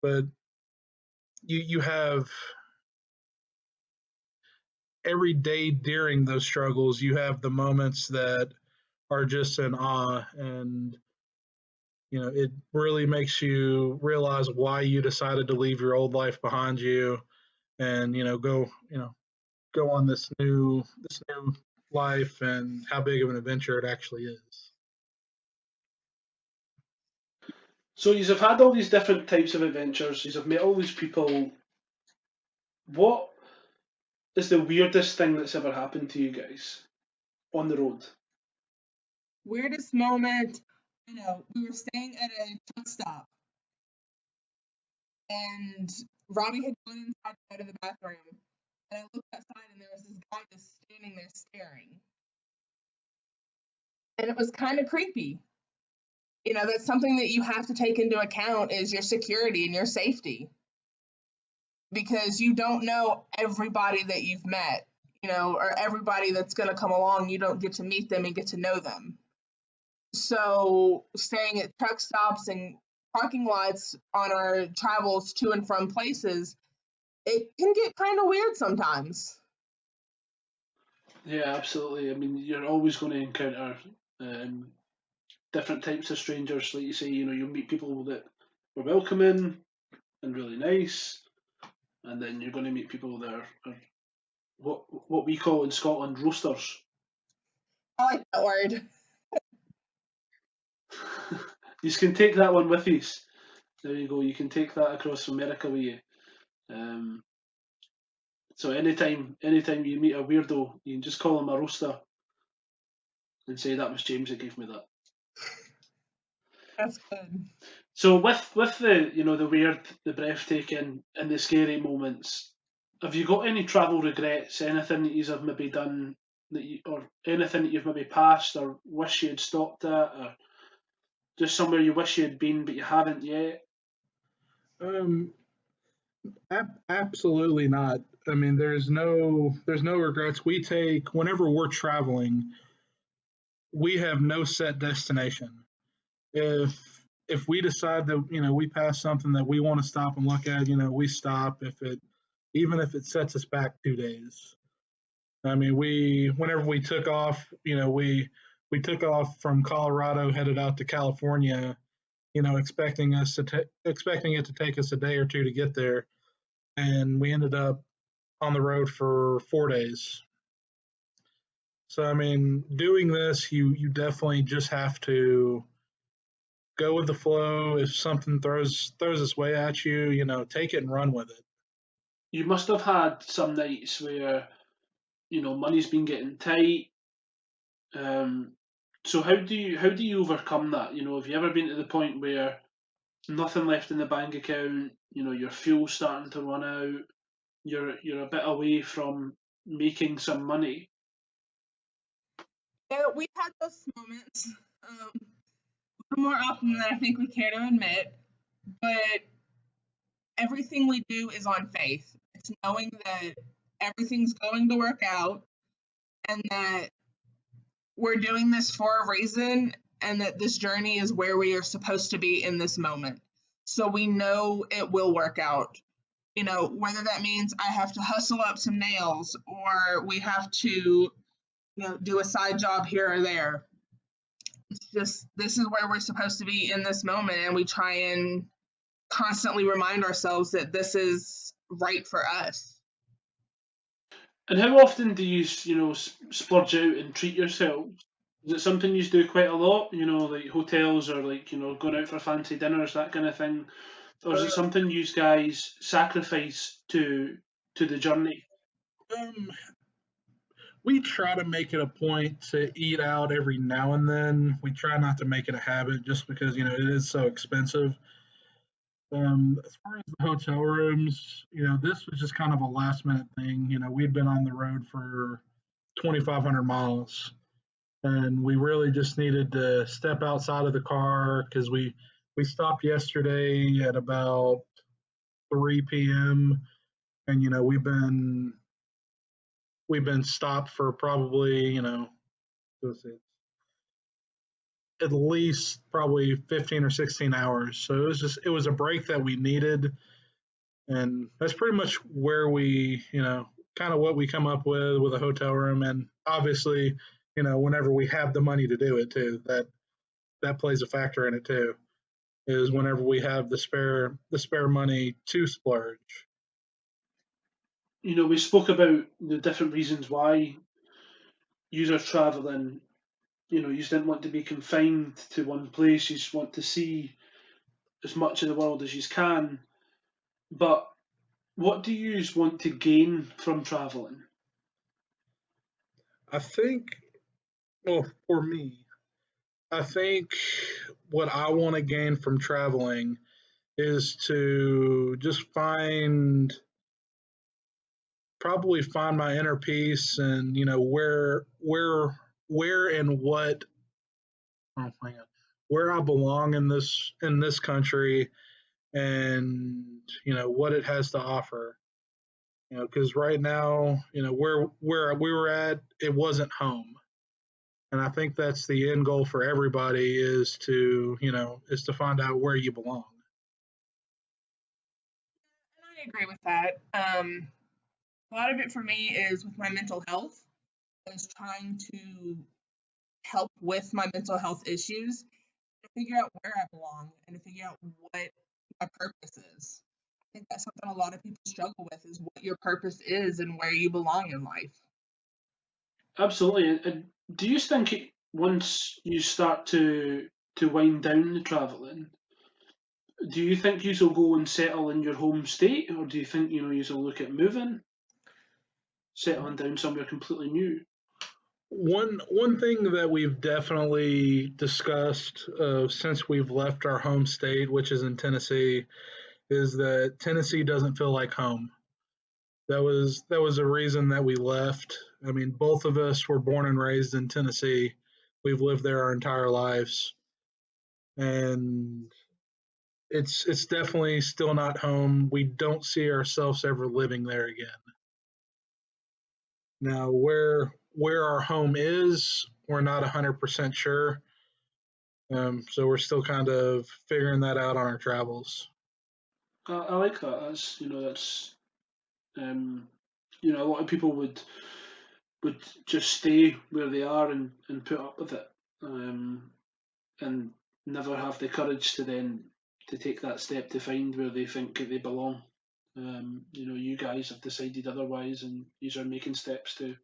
Speaker 3: but you have every day during those struggles, you have the moments that are just in awe, and it really makes you realize why you decided to leave your old life behind you and go on this new life and how big of an adventure it actually is.
Speaker 1: So you've had all these different types of adventures. You've met all these people. What is the weirdest thing that's ever happened to you guys on the road?
Speaker 2: Weirdest moment, we were staying at a truck stop and Robbie had gone inside to go to the bathroom. And I looked outside and there was this guy just standing there staring. And it was kind of creepy. That's something that you have to take into account is your security and your safety. Because you don't know everybody that you've met, or everybody that's going to come along. You don't get to meet them and get to know them. So staying at truck stops and parking lots on our travels to and from places, it can get kind of weird sometimes.
Speaker 1: Yeah, absolutely. I mean, you're always going to encounter different types of strangers. Like you say, you'll meet people that were welcoming and really nice, and then you're going to meet people that are what we call in Scotland roasters.
Speaker 2: I like that word.
Speaker 1: You can take that one with you. There you go. You can take that across America with you. So anytime you meet a weirdo, you can just call him a roaster and say that was James that gave me that.
Speaker 2: That's good.
Speaker 1: So with the the weird, the breathtaking, and the scary moments, have you got any travel regrets? Anything that you have maybe done or anything that you've maybe passed or wish you had stopped at, or just somewhere you wish you had been but you haven't yet?
Speaker 3: Um, absolutely not. I mean, there's no regrets. We take whenever we're traveling, we have no set destination. If if we decide that we pass something that we want to stop and look at, we stop. If it even if it sets us back 2 days. I mean, whenever we took off, we took off from Colorado, headed out to California, expecting it to take us a day or two to get there, and we ended up on the road for 4 days. So I mean, doing this, you definitely just have to go with the flow. If something throws its way at you, take it and run with it.
Speaker 1: You must have had some nights where money's been getting tight. Um, so how do you overcome that? Have you ever been to the point where nothing left in the bank account? Your fuel's starting to run out. You're a bit away from making some money.
Speaker 2: Yeah, we've had those moments more often than I think we care to admit, but everything we do is on faith. It's knowing that everything's going to work out and that we're doing this for a reason and that this journey is where we are supposed to be in this moment. So we know it will work out. Whether that means I have to hustle up some nails or we have to, do a side job here or there. It's just this is where we're supposed to be in this moment, and we try and constantly remind ourselves that this is right for us.
Speaker 1: And how often do you splurge out and treat yourself? Is it something you do quite a lot? Like hotels or like going out for fancy dinners, that kind of thing, or is
Speaker 3: Uh,
Speaker 1: it something you guys sacrifice to the journey?
Speaker 3: um, we try to make it a point to eat out every now and then. We try not to make it a habit just because it is so expensive. As far as the hotel rooms, this was just kind of a last minute thing. We'd been on the road for 2,500 miles, and we really just needed to step outside of the car because we stopped yesterday at about 3 p.m. and we've been stopped for probably let's see, at least probably 15 or 16 hours. So it was a break that we needed, and that's pretty much where we kind of what we come up with a hotel room. And obviously whenever we have the money to do it too, that plays a factor in it too, is whenever we have the spare money to splurge.
Speaker 1: We spoke about the different reasons why you are traveling. You just didn't want to be confined to one place. You just want to see as much of the world as you can. But what do you want to gain from traveling?
Speaker 3: I think, well, for me, I think what I want to gain from traveling is to just probably find my inner peace, and where and what, oh my God, where I belong in this country, and what it has to offer. Because right now, where we were at, it wasn't home, and I think that's the end goal for everybody, is to find out where you belong.
Speaker 2: And I agree with that. A lot of it for me is with my mental health, is trying to help with my mental health issues, to figure out where I belong and to figure out what my purpose is. think that's something a lot of people struggle with, is what your purpose is and where you belong in life.
Speaker 1: Absolutely. And do you think once you start to wind down the travelling, do you think you'll go and settle in your home state, or do you think you'll look at moving, settling down somewhere completely new?
Speaker 3: One thing that we've definitely discussed since we've left our home state, which is in Tennessee, is that Tennessee doesn't feel like home. That was a reason that we left. I mean, both of us were born and raised in Tennessee. We've lived there our entire lives, and it's definitely still not home. We don't see ourselves ever living there again. Now, where our home is, we're not 100% sure. So we're still kind of figuring that out on our travels.
Speaker 1: I like that. That's a lot of people would just stay where they are and put up with it, and never have the courage to then to take that step to find where they think they belong. You guys have decided otherwise, and you are making steps to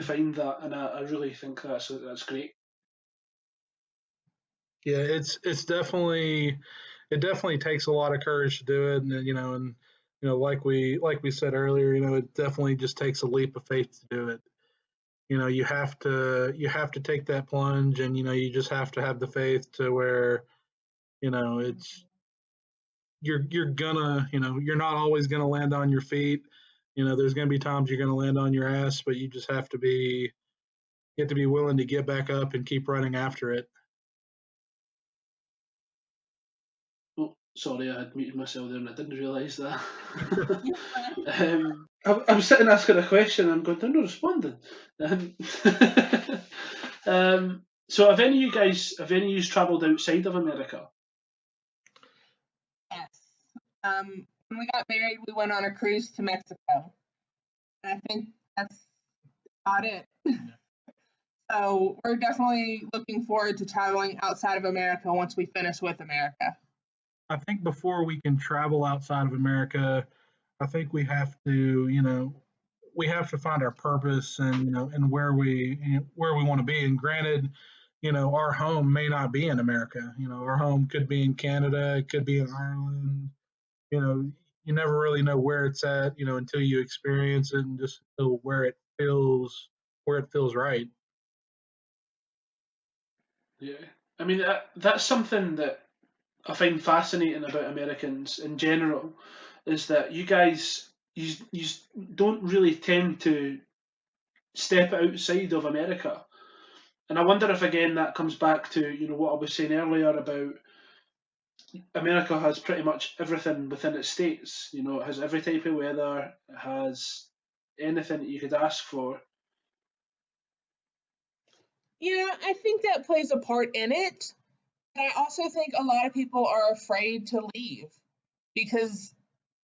Speaker 1: find that, and I really think that's great.
Speaker 3: Yeah, it's definitely it definitely takes a lot of courage to do it, and like we said earlier, it definitely just takes a leap of faith to do it. You have to take that plunge, and you just have to have the faith to where it's you're gonna you're not always gonna land on your feet. There's gonna be times you're gonna land on your ass, but you have to be willing to get back up and keep running after it.
Speaker 1: Oh, sorry, I had muted myself there and I didn't realise that. I'm sitting asking a question and I'm going, they're not responding. Um, so have any of you travelled outside of America?
Speaker 2: Yes. When we got married, we went on a cruise to Mexico. And I think that's about it. So we're definitely looking forward to traveling outside of America once we finish with America.
Speaker 3: I think before we can travel outside of America, I think we have to find our purpose and where we want to be. And granted, our home may not be in America. Our home could be in Canada, it could be in Ireland. You know, you never really know where it's at, until you experience it and just feel where it feels right.
Speaker 1: Yeah. I mean, that's something that I find fascinating about Americans in general, is that you guys, you don't really tend to step outside of America. And I wonder if again that comes back to what I was saying earlier about America has pretty much everything within its states. It has every type of weather, it has anything that you could ask for.
Speaker 2: Yeah, I think that plays a part in it. But I also think a lot of people are afraid to leave because,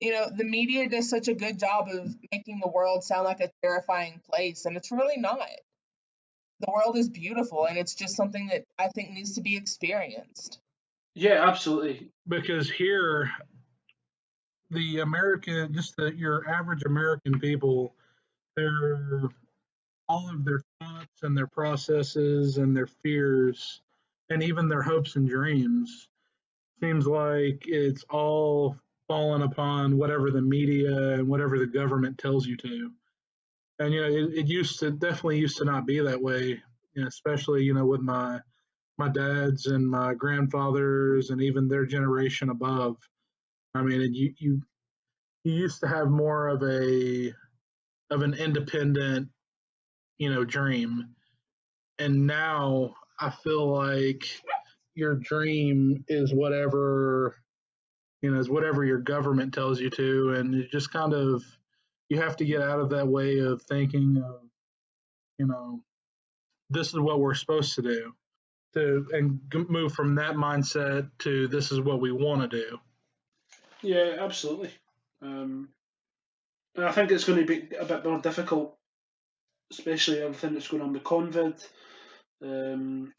Speaker 2: the media does such a good job of making the world sound like a terrifying place, and it's really not. The world is beautiful, and it's just something that I think needs to be experienced.
Speaker 1: Yeah, absolutely.
Speaker 3: Because here, your average American people, they're all of their thoughts and their processes and their fears and even their hopes and dreams seems like it's all fallen upon whatever the media and whatever the government tells you to. And it definitely used to not be that way, especially with my dads and my grandfathers and even their generation above. I mean, you used to have more of an independent dream, and now I feel like your dream is whatever your government tells you to, and you just kind of you have to get out of that way of thinking of you know this is what we're supposed to do and move from that mindset to this is what we want to do.
Speaker 1: Yeah, absolutely. Um, and I think it's going to be a bit more difficult, especially everything that's going on with COVID. Um,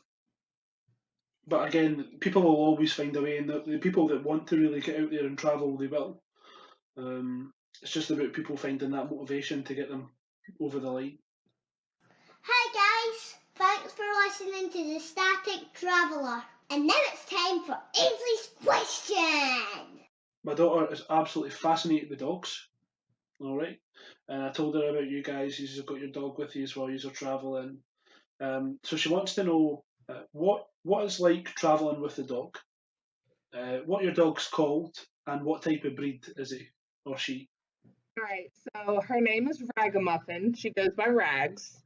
Speaker 1: but again, people will always find a way, and the people that want to really get out there and travel, they will. It's just about people finding that motivation to get them over the line.
Speaker 4: Hi guys, thanks for listening to the Static Traveller. And now it's time for Ainsley's question.
Speaker 1: My daughter is absolutely fascinated with dogs. All right, and I told her about you guys. You've got your dog with you while you're traveling. So she wants to know what it's like traveling with the dog, what your dog's called, and what type of breed is he or she.
Speaker 2: All right, so her name is Ragamuffin. She goes by Rags.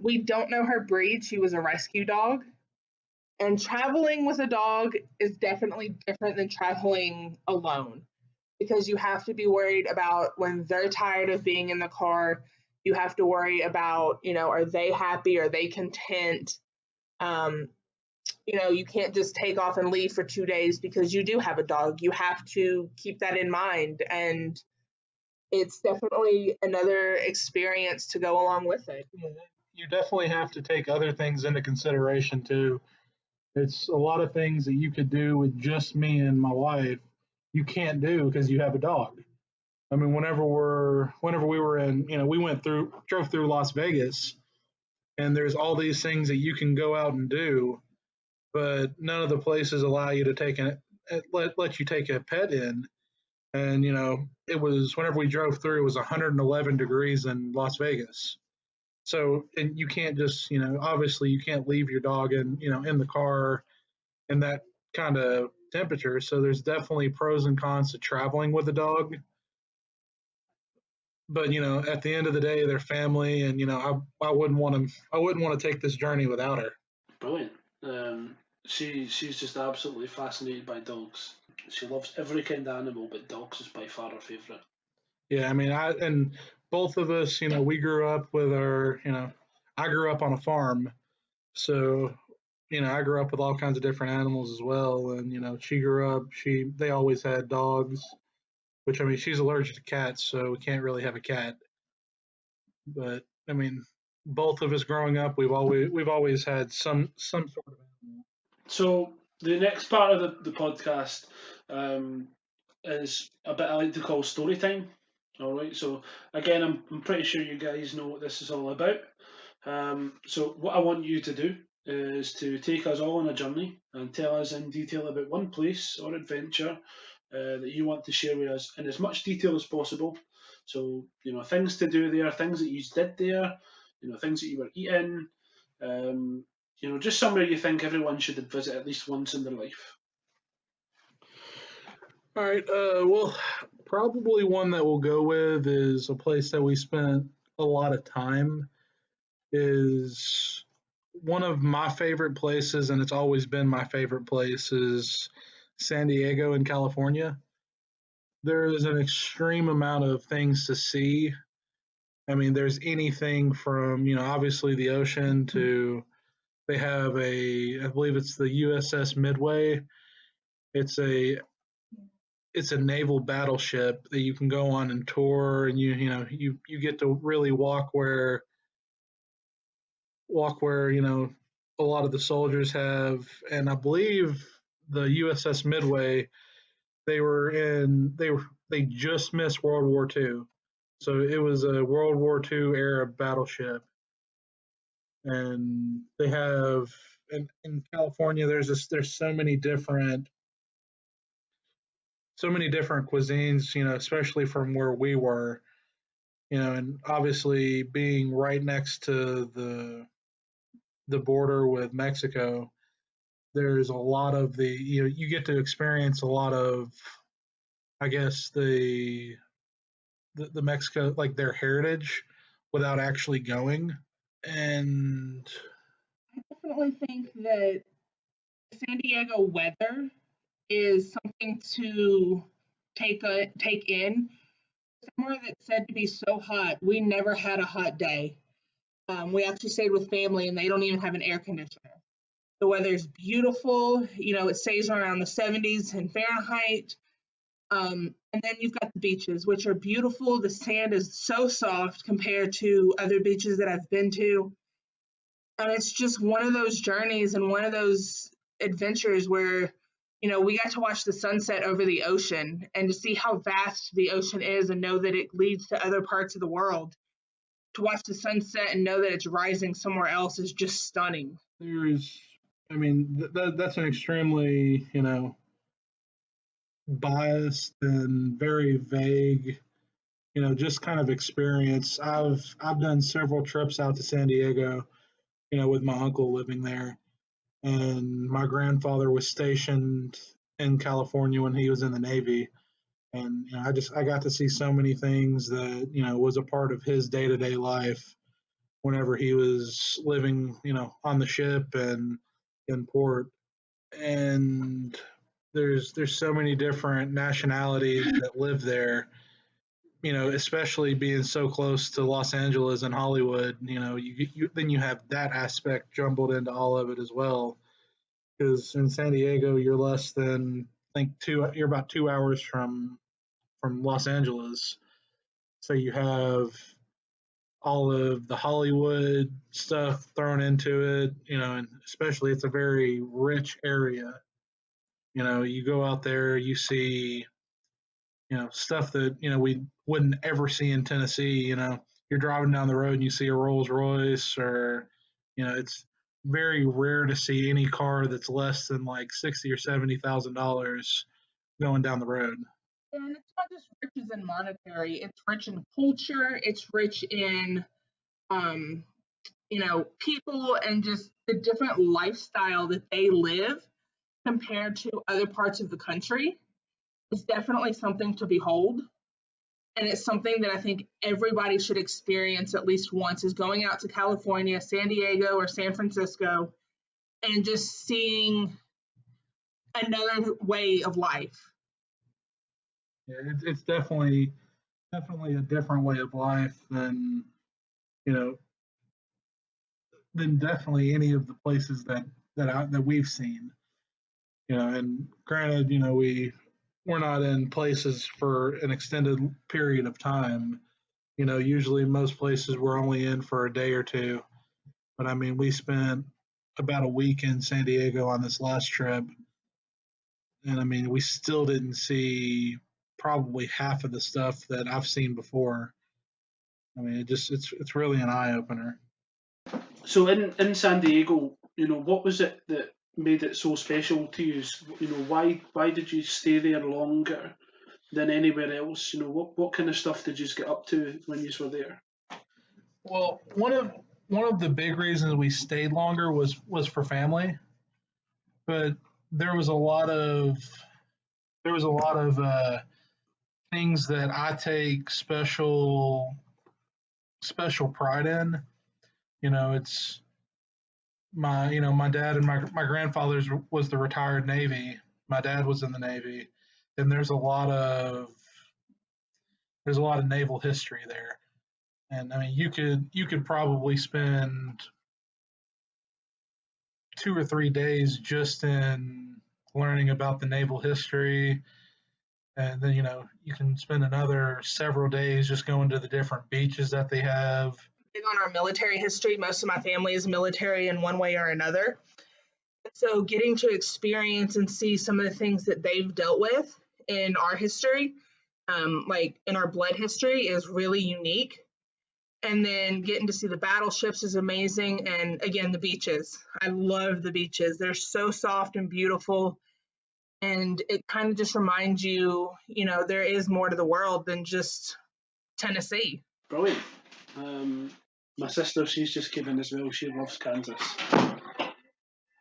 Speaker 2: We don't know her breed. She was a rescue dog. And traveling with a dog is definitely different than traveling alone because you have to be worried about when they're tired of being in the car. You have to worry about, are they happy? Are they content? You can't just take off and leave for 2 days because you do have a dog. You have to keep that in mind. And it's definitely another experience to go along with it.
Speaker 3: You definitely have to take other things into consideration too. It's a lot of things that you could do with just me and my wife, you can't do because you have a dog. I mean, whenever we were in, we drove through Las Vegas, and there's all these things that you can go out and do, but none of the places allow you to let you take a pet in. And it was whenever we drove through, it was 111 degrees in Las Vegas. So, and you can't just, obviously you can't leave your dog in the car in that kind of temperature. So there's definitely pros and cons to traveling with a dog. But at the end of the day, they're family, and I wouldn't want to take this journey without her.
Speaker 1: Brilliant. She's just absolutely fascinated by dogs. She loves every kind of animal, but dogs is by far her favourite.
Speaker 3: Yeah, I mean, and both of us, we grew up with I grew up on a farm, so I grew up with all kinds of different animals as well, and she grew up. They always had dogs, which I mean, she's allergic to cats, so we can't really have a cat. But I mean, both of us growing up, we've always had some sort of animal.
Speaker 1: So the next part of the podcast is a bit I like to call story time. All right. So again, I'm pretty sure you guys know what this is all about. So what I want you to do is to take us all on a journey and tell us in detail about one place or adventure that you want to share with us in as much detail as possible. So things to do there, things that you did there, things that you were eating. Just somewhere you think everyone should visit at least once in their life.
Speaker 3: All right. Well, probably one that we'll go with is a place that we spent a lot of time. Is one of my favorite places, and it's always been my favorite place, is San Diego in California. There is an extreme amount of things to see. I mean, there's anything from, obviously the ocean to they have I believe it's the USS Midway. It's a naval battleship that you can go on and tour, and you get to really walk where a lot of the soldiers have. And I believe the USS Midway, they just missed World War II, so it was a World War II era battleship. And they have in California, there's so many different cuisines, especially from where we were, and obviously being right next to the border with Mexico, there's a lot of you get to experience a lot of, I guess, the Mexico, like their heritage, without actually going. And
Speaker 2: I definitely think that San Diego weather is something to take in. Somewhere that's said to be so hot, we never had a hot day. We actually stayed with family, and they don't even have an air conditioner. The weather's beautiful. It stays around the 70s in Fahrenheit. And then you've got the beaches, which are beautiful. The sand is so soft compared to other beaches that I've been to. And it's just one of those journeys and one of those adventures where we got to watch the sunset over the ocean, and to see how vast the ocean is and know that it leads to other parts of the world. To watch the sunset and know that it's rising somewhere else is just stunning.
Speaker 3: That's an extremely, biased and very vague, just kind of experience. I've done several trips out to San Diego, with my uncle living there, and my grandfather was stationed in California when he was in the Navy, and I got to see so many things that was a part of his day to day life whenever he was living, on the ship and in port. And there's so many different nationalities that live there, especially being so close to Los Angeles and Hollywood. Then you have that aspect jumbled into all of it as well. Because in San Diego, you're less than, I think, you're about 2 hours from Los Angeles. So you have all of the Hollywood stuff thrown into it, and especially it's a very rich area. You go out there, you see, stuff that, we wouldn't ever see in Tennessee. You're driving down the road and you see a Rolls Royce, or, it's very rare to see any car that's less than like $60,000 or $70,000 going down the road.
Speaker 2: And it's not just rich in monetary, it's rich in culture, it's rich in people and just the different lifestyle that they live compared to other parts of the country. It's definitely something to behold. And it's something that I think everybody should experience at least once, is going out to California, San Diego, or San Francisco, and just seeing another way of life.
Speaker 3: Yeah, it's definitely a different way of life than definitely any of the places that we've seen. And granted, we're not in places for an extended period of time. Usually most places we're only in for a day or two. But we spent about a week in San Diego on this last trip, and we still didn't see probably half of the stuff that I've seen before. It's really an eye opener.
Speaker 1: So in San Diego, what was it that made it so special to you? Why did you stay there longer than anywhere else? What kind of stuff did you get up to when you were there?
Speaker 3: Well, one of the big reasons we stayed longer was for family, but there was a lot of things that I take special pride in. It's my dad and my grandfather's was the retired Navy. My dad was in the Navy, and there's a lot of naval history there. And you could probably spend 2 or 3 days just in learning about the naval history, and then you can spend another several days just going to the different beaches that they have.
Speaker 2: Big on our military history. Most of my family is military in one way or another. So getting to experience and see some of the things that they've dealt with in our history, like in our blood history, is really unique. And then getting to see the battleships is amazing. And again, the beaches. I love the beaches. They're so soft and beautiful. And it kind of just reminds you, there is more to the world than just Tennessee.
Speaker 1: Brilliant. My sister, she's just came in as well. She loves Kansas. I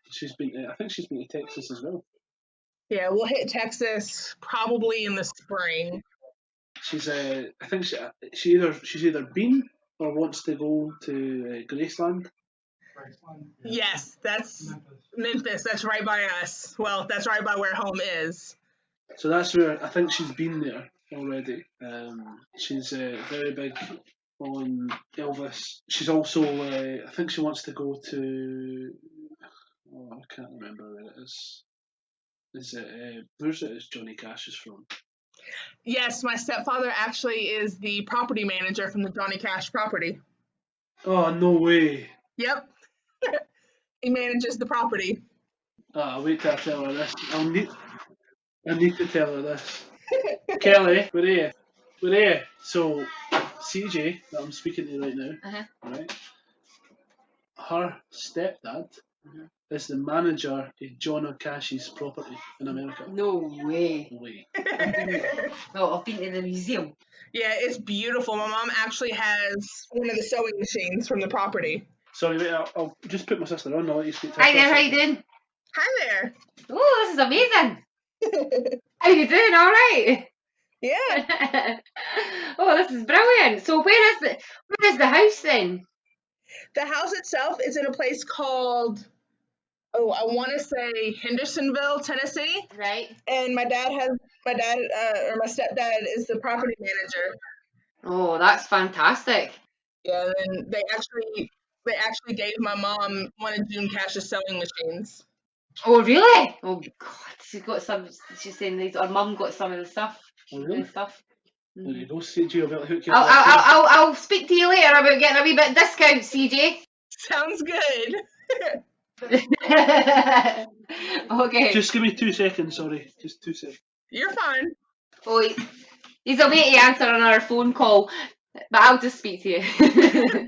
Speaker 1: think she's been to Texas as well.
Speaker 2: Yeah, we'll hit Texas probably in the spring.
Speaker 1: She's, I think she's either been or wants to go to Graceland.
Speaker 2: Yes, that's Memphis. That's right by us. Well, that's right by where home is.
Speaker 1: So that's where I think she's been there already. She's very big on Elvis. She's also, I think she wants to go to, I can't remember where it is. Where's it is Johnny Cash is from?
Speaker 2: Yes, my stepfather actually is the property manager from the Johnny Cash property.
Speaker 1: Oh, no way.
Speaker 2: Yep. He manages the property.
Speaker 1: Wait till I tell her this. I need to tell her this. Kelly, where are you? Where are you? So, CJ, that I'm speaking to right now, right? Her stepdad is the manager of John O'Cash's property in America.
Speaker 5: No way.
Speaker 1: Way.
Speaker 5: Well, I've been to the museum.
Speaker 2: Yeah, it's beautiful. My mom actually has one of the sewing machines from the property.
Speaker 1: Sorry, wait, I'll just put my sister on. I'll let you speak to her.
Speaker 5: Hi there,
Speaker 1: for a
Speaker 5: how you
Speaker 1: second.
Speaker 5: doing?
Speaker 2: Hi there.
Speaker 5: Oh, this is amazing. How you doing? All right.
Speaker 2: Yeah.
Speaker 5: Oh, this is brilliant. So where is the house then?
Speaker 2: The house itself is in a place called, I want to say Hendersonville, Tennessee.
Speaker 5: Right.
Speaker 2: And my stepdad is the property manager.
Speaker 5: Oh, that's fantastic.
Speaker 2: Yeah, and then they actually gave my mom one of June Cash's sewing machines.
Speaker 5: Oh, really? Oh God, she's saying her mum got some of the stuff.
Speaker 1: Oh, really?
Speaker 5: And stuff.
Speaker 1: There you go, CJ. I'll be able to hook you up.
Speaker 5: I'll speak to you later about getting a wee bit of discount, CJ.
Speaker 2: Sounds good.
Speaker 5: Okay.
Speaker 1: Just give me 2 seconds, sorry. Just 2 seconds.
Speaker 2: You're fine.
Speaker 5: Oh, he's away to answer another phone call, but I'll just speak to you.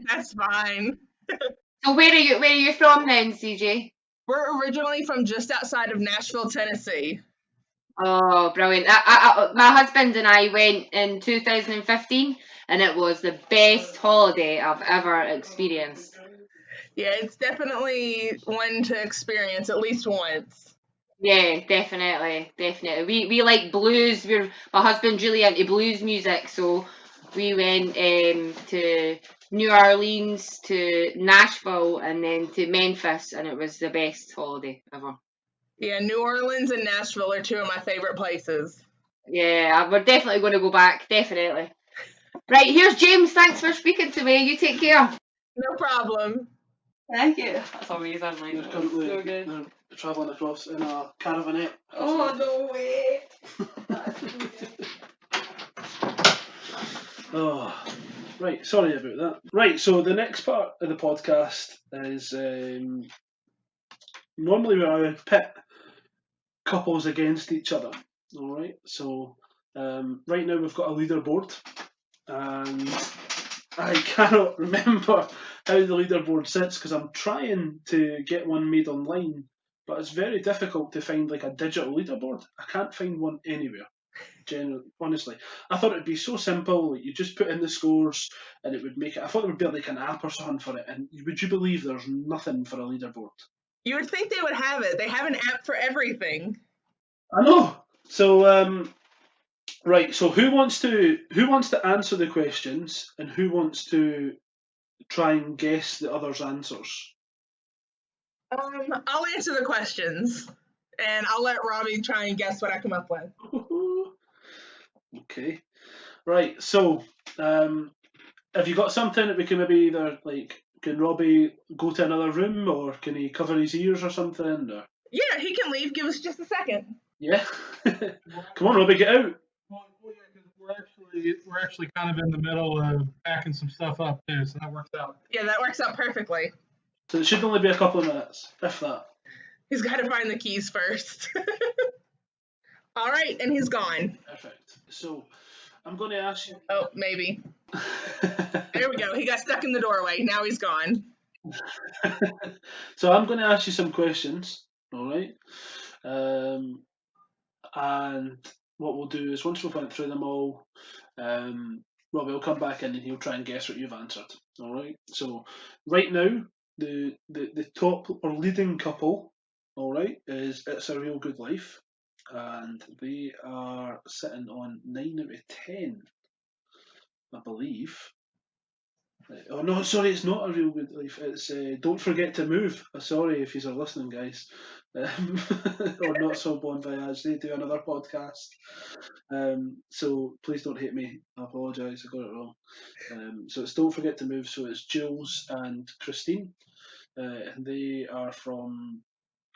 Speaker 2: That's fine.
Speaker 5: So where are you from then, CJ?
Speaker 2: We're originally from just outside of Nashville, Tennessee.
Speaker 5: Oh, brilliant. My husband and I went in 2015 and it was the best holiday I've ever experienced.
Speaker 2: Yeah, it's definitely one to experience at least once.
Speaker 5: Yeah, definitely. We like blues. My husband's really into blues music, so we went to New Orleans, to Nashville, and then to Memphis, and it was the best holiday ever.
Speaker 2: Yeah, New Orleans and Nashville are two of my favorite places.
Speaker 5: Yeah, we're definitely going to go back, definitely. Right, here's James. Thanks for speaking to me. You take care.
Speaker 2: No problem.
Speaker 5: Thank you. That's amazing. Like,
Speaker 1: They're currently
Speaker 5: so good.
Speaker 1: they're travelling across in a caravanette.
Speaker 5: Oh, no way.
Speaker 1: Oh, right. Sorry about that. Right. So the next part of the podcast is normally where I would pit couples against each other. All right. So right now we've got a leaderboard, and I cannot remember how the leaderboard sits because I'm trying to get one made online, but it's very difficult to find like a digital leaderboard. I can't find one anywhere. Generally, honestly, I thought it'd be so simple. Like you just put in the scores and it would make it. I thought there would be like an app or something for it. And would you believe there's nothing for a leaderboard?
Speaker 2: You would think they would have it. They have an app for everything.
Speaker 1: I know. So right. So who wants to answer the questions and who wants to try and guess the other's answers?
Speaker 2: I'll answer the questions, and I'll let Robbie try and guess what I come up with.
Speaker 1: Okay. Right. So have you got something that we can maybe either like? Can Robbie go to another room, or can he cover his ears or something? Or
Speaker 2: Yeah, he can leave. Give us just a second.
Speaker 1: yeah, come on, Robbie, get out.
Speaker 3: Well, yeah, because we're actually kind of in the middle of packing some stuff up too, so that works out.
Speaker 2: Yeah, that works out perfectly.
Speaker 1: So it should only be a couple of minutes, if that.
Speaker 2: He's got to find the keys first. All right, and he's gone.
Speaker 1: Perfect. So I'm going to ask you.
Speaker 2: Oh, maybe. There we go. He got stuck in the doorway. Now he's gone.
Speaker 1: So I'm going to ask you some questions, all right? And what we'll do is once we've went through them all, Robbie will come back in and he'll try and guess what you've answered. All right. So right now, the top or leading couple, all right, is It's a Real Good Life, and they are sitting on 9 out of 10, I believe. Oh no, sorry, it's not A Real Good Life. It's Don't Forget to Move. Sorry if you're listening, guys. Or Not So Bon Voyage. They do another podcast. So please don't hate me. I apologise, I got it wrong. So it's Don't Forget to Move. So it's Jules and Christine. And they are from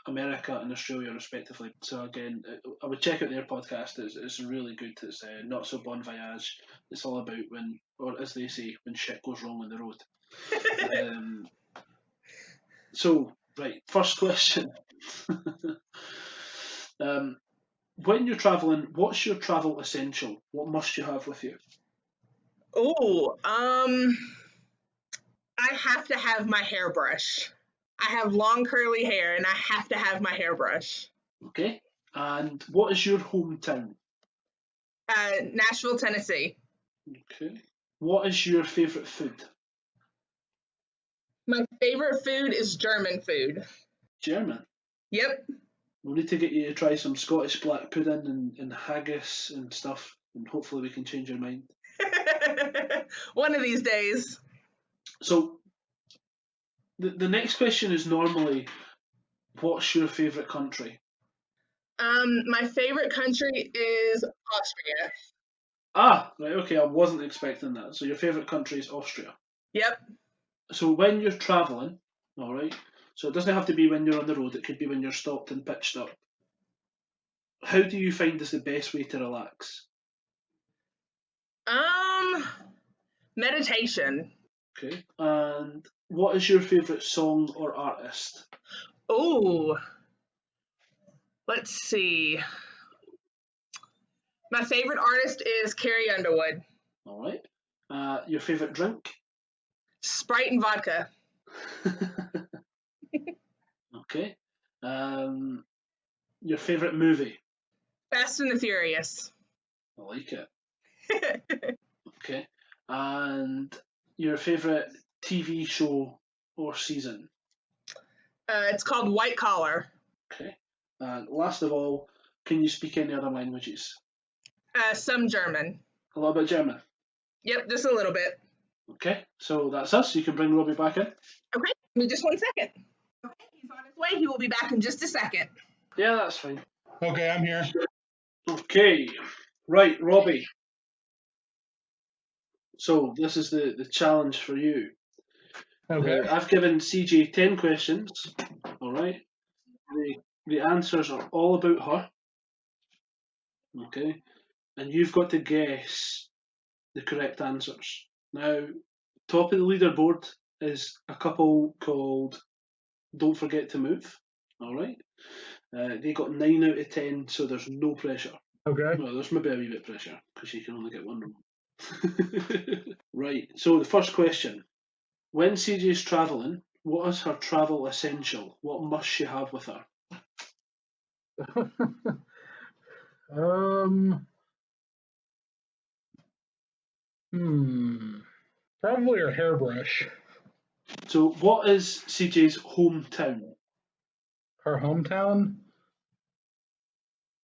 Speaker 1: America and Australia, respectively. So again, I would check out their podcast. It's really good. It's Not So Bon Voyage. It's all about when, or as they say, when shit goes wrong on the road. So, right, first question. when you're traveling, what's your travel essential? What must you have with you?
Speaker 2: Oh, I have to have my hairbrush. I have long curly hair and I have to have my hairbrush.
Speaker 1: Okay. And what is your hometown?
Speaker 2: Nashville, Tennessee.
Speaker 1: Okay. What is your favourite food?
Speaker 2: My favorite food is German food.
Speaker 1: German.
Speaker 2: Yep.
Speaker 1: We'll need to get you to try some Scottish black pudding and haggis and stuff, and hopefully we can change your mind.
Speaker 2: One of these days.
Speaker 1: So, the next question is normally, what's your favourite country?
Speaker 2: My favorite country is Austria.
Speaker 1: Ah, right, okay, I wasn't expecting that. So your favourite country is Austria.
Speaker 2: Yep.
Speaker 1: So when you're travelling, alright, so it doesn't have to be when you're on the road, it could be when you're stopped and pitched up. How do you find is the best way to relax?
Speaker 2: Meditation.
Speaker 1: Okay. And what is your favourite song or artist?
Speaker 2: Oh, let's see. My favorite artist is Carrie Underwood.
Speaker 1: Alright. Your favourite drink?
Speaker 2: Sprite and vodka.
Speaker 1: Okay. Your favourite movie?
Speaker 2: Fast and the Furious.
Speaker 1: I like it. Okay. And your favourite TV show or season?
Speaker 2: It's called White Collar.
Speaker 1: Okay. And last of all, can you speak any other languages?
Speaker 2: Some German.
Speaker 1: A little bit German?
Speaker 2: Yep, just a little bit.
Speaker 1: Okay, so that's us. You can bring Robbie back in.
Speaker 2: Okay, give me just 1 second. Okay, he's on his way. He will be back in just a second.
Speaker 1: Yeah, that's fine.
Speaker 3: Okay, I'm here.
Speaker 1: Okay, right, Robbie. So this is the challenge for you.
Speaker 3: Okay.
Speaker 1: I've given CJ 10 questions, all right? The answers are all about her, okay? And you've got to guess the correct answers. Now, top of the leaderboard is a couple called Don't Forget to Move, all right? They got 9 out of 10, so there's no pressure.
Speaker 3: Okay.
Speaker 1: Well, there's maybe a wee bit of pressure, because you can only get one wrong. Right, so the first question. When CJ's travelling, what is her travel essential? What must she have with her?
Speaker 3: Probably her hairbrush.
Speaker 1: So, what is CJ's hometown?
Speaker 3: Her hometown?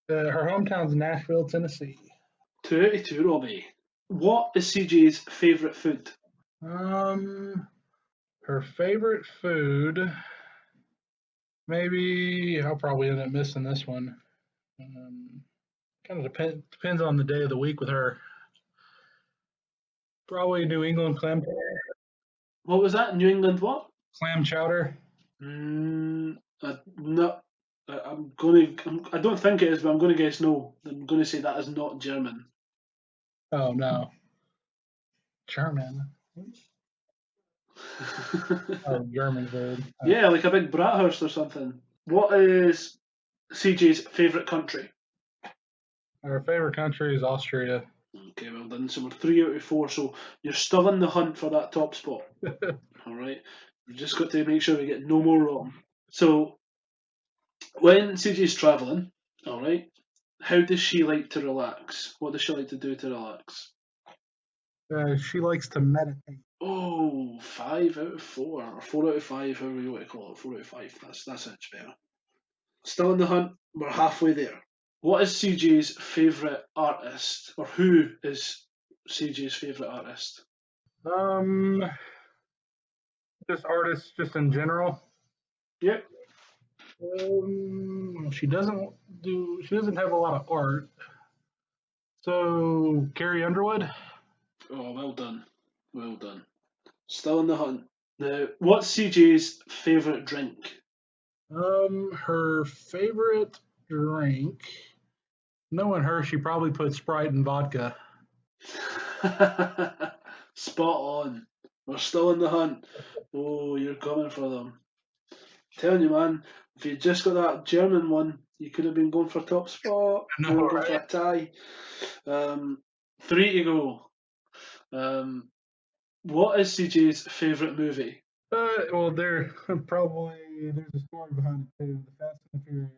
Speaker 3: Her hometown's Nashville, Tennessee.
Speaker 1: 2 out of 2, Robbie. What is CJ's favourite food?
Speaker 3: Her favorite food. Maybe I'll probably end up missing this one. Kind of depends on the day of the week with her. Probably New England clam chowder.
Speaker 1: What was that? New England what?
Speaker 3: Clam chowder.
Speaker 1: I'm going to. I don't think it is, but I'm going to guess no. I'm going to say that is not German.
Speaker 3: Oh no. German. Oh, German food.
Speaker 1: Yeah, like a big bratwurst or something. What is CJ's favourite country?
Speaker 3: Her favorite country is Austria.
Speaker 1: Okay, well done. So we're 3 out of 4. So you're still in the hunt for that top spot. All right. We've just got to make sure we get no more wrong. So when CJ's travelling, all right, how does she like to relax? What does she like to do to relax?
Speaker 3: She likes to meditate.
Speaker 1: Oh, 5 out of 4, or 4 out of 5, however you want to call it. 4 out of 5. That sounds better. Still in the hunt. We're halfway there. What is CJ's favourite artist, or who is CJ's favourite artist?
Speaker 3: Just artists, just in general.
Speaker 1: Yep.
Speaker 3: She doesn't have a lot of art. So Carrie Underwood.
Speaker 1: Oh, well done. Well done. Still in the hunt. Now, what's CJ's favourite drink?
Speaker 3: Her favorite drink. Knowing her, she probably put Sprite and vodka.
Speaker 1: Spot on. We're still in the hunt. Oh, you're coming for them. Telling you, man, if you just got that German one, You could have been going for top spot.
Speaker 3: I know,
Speaker 1: You were going
Speaker 3: right?
Speaker 1: for a tie. 3 to go. What is CJ's favourite movie?
Speaker 3: Well, there's a story behind it too. The Fast and the Furious.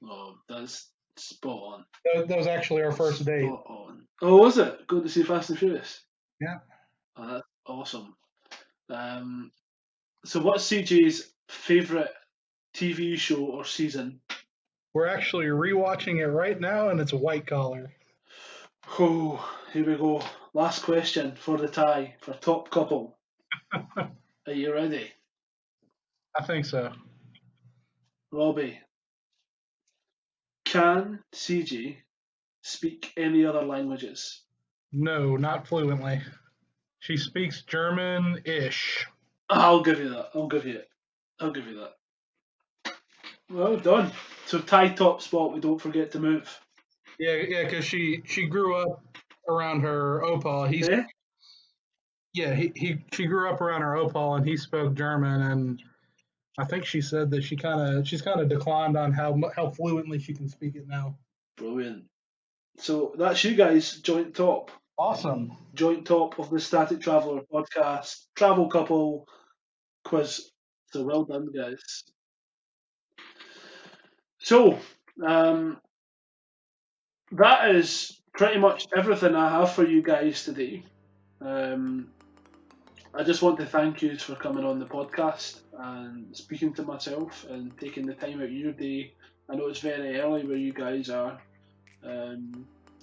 Speaker 1: Oh, that's spot on.
Speaker 3: That was actually our first date.
Speaker 1: Spot on. Oh, was it? Going to see Fast and Furious?
Speaker 3: Yeah.
Speaker 1: Oh, that's awesome. So what's CJ's favourite TV show or season?
Speaker 3: We're actually rewatching it right now, and it's White Collar.
Speaker 1: Oh, here we go. Last question for the tie for top couple. Are you ready?
Speaker 3: I think so.
Speaker 1: Robbie, can CJ speak any other languages?
Speaker 3: No, not fluently. She speaks German-ish.
Speaker 1: I'll give you that. I'll give you that. Well done. So tie top spot. We don't forget to move.
Speaker 3: Yeah, because she grew up around her Opal. She grew up around her Opal, and he spoke German, and I think she said that she's kind of declined on how fluently she can speak it now.
Speaker 1: Brilliant. So that's you guys, joint top.
Speaker 3: Awesome.
Speaker 1: Joint top of the Static Traveller podcast, travel couple quiz. So well done, guys. So, that is pretty much everything I have for you guys today. I just want to thank you for coming on the podcast and speaking to myself and taking the time out of your day. I know it's very early where you guys are.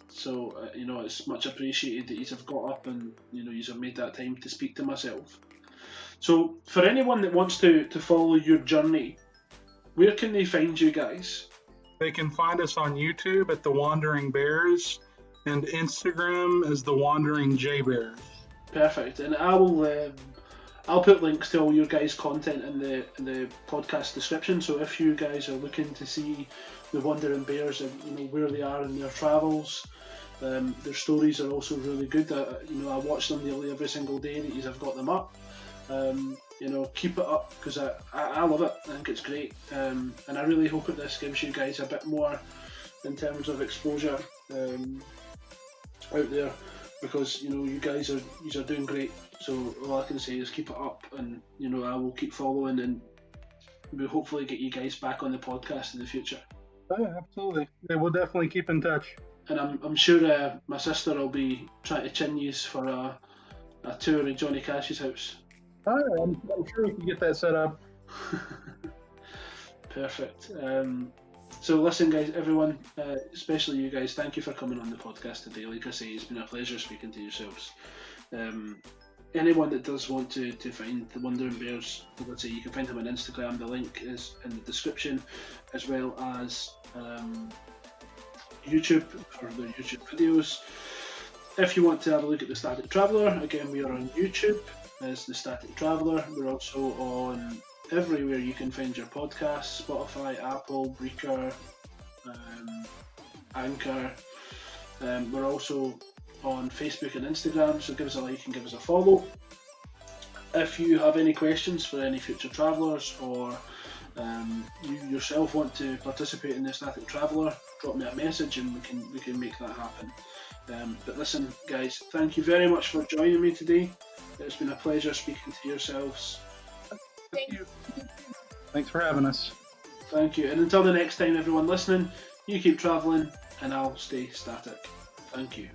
Speaker 1: So, it's much appreciated that you have got up and, you have made that time to speak to myself. So, for anyone that wants to follow your journey, where can they find you guys?
Speaker 3: They can find us on YouTube at The Wandering Bears and Instagram as The Wandering J Bears.
Speaker 1: Perfect. And I'll put links to all your guys' content in the podcast description. So if you guys are looking to see the Wandering Bears and where they are in their travels, their stories are also really good. I watch them nearly every single day that you've got them up. Keep it up because I love it. I think it's great, and I really hope that this gives you guys a bit more in terms of exposure out there, because you guys are doing great. So all I can say is keep it up, and I will keep following, and we'll hopefully get you guys back on the podcast in the future.
Speaker 3: Oh, absolutely. Yeah, we'll definitely keep in touch.
Speaker 1: And I'm sure my sister will be trying to chin you for a tour of Johnny Cash's house.
Speaker 3: Oh, I'm sure we can get that set up.
Speaker 1: Perfect. So listen, guys, everyone, especially you guys, thank you for coming on the podcast today. Like I say, it's been a pleasure speaking to yourselves. Anyone that does want to find the Wandering Bears, let's say you can find them on Instagram. The link is in the description, as well as YouTube for the YouTube videos. If you want to have a look at the Static Traveller, again, we are on YouTube as the Static Traveller. We're also on everywhere you can find your podcasts: Spotify, Apple, Breaker, Anchor. We're also on Facebook and Instagram, so give us a like and give us a follow. If you have any questions for any future travellers, or you yourself want to participate in the Static Traveller, drop me a message and we can make that happen. But listen, guys, thank you very much for joining me today. It's been a pleasure speaking to yourselves.
Speaker 2: Thank you.
Speaker 3: Thanks for having us.
Speaker 1: Thank you. And until the next time, everyone listening, you keep travelling and I'll stay static. Thank you.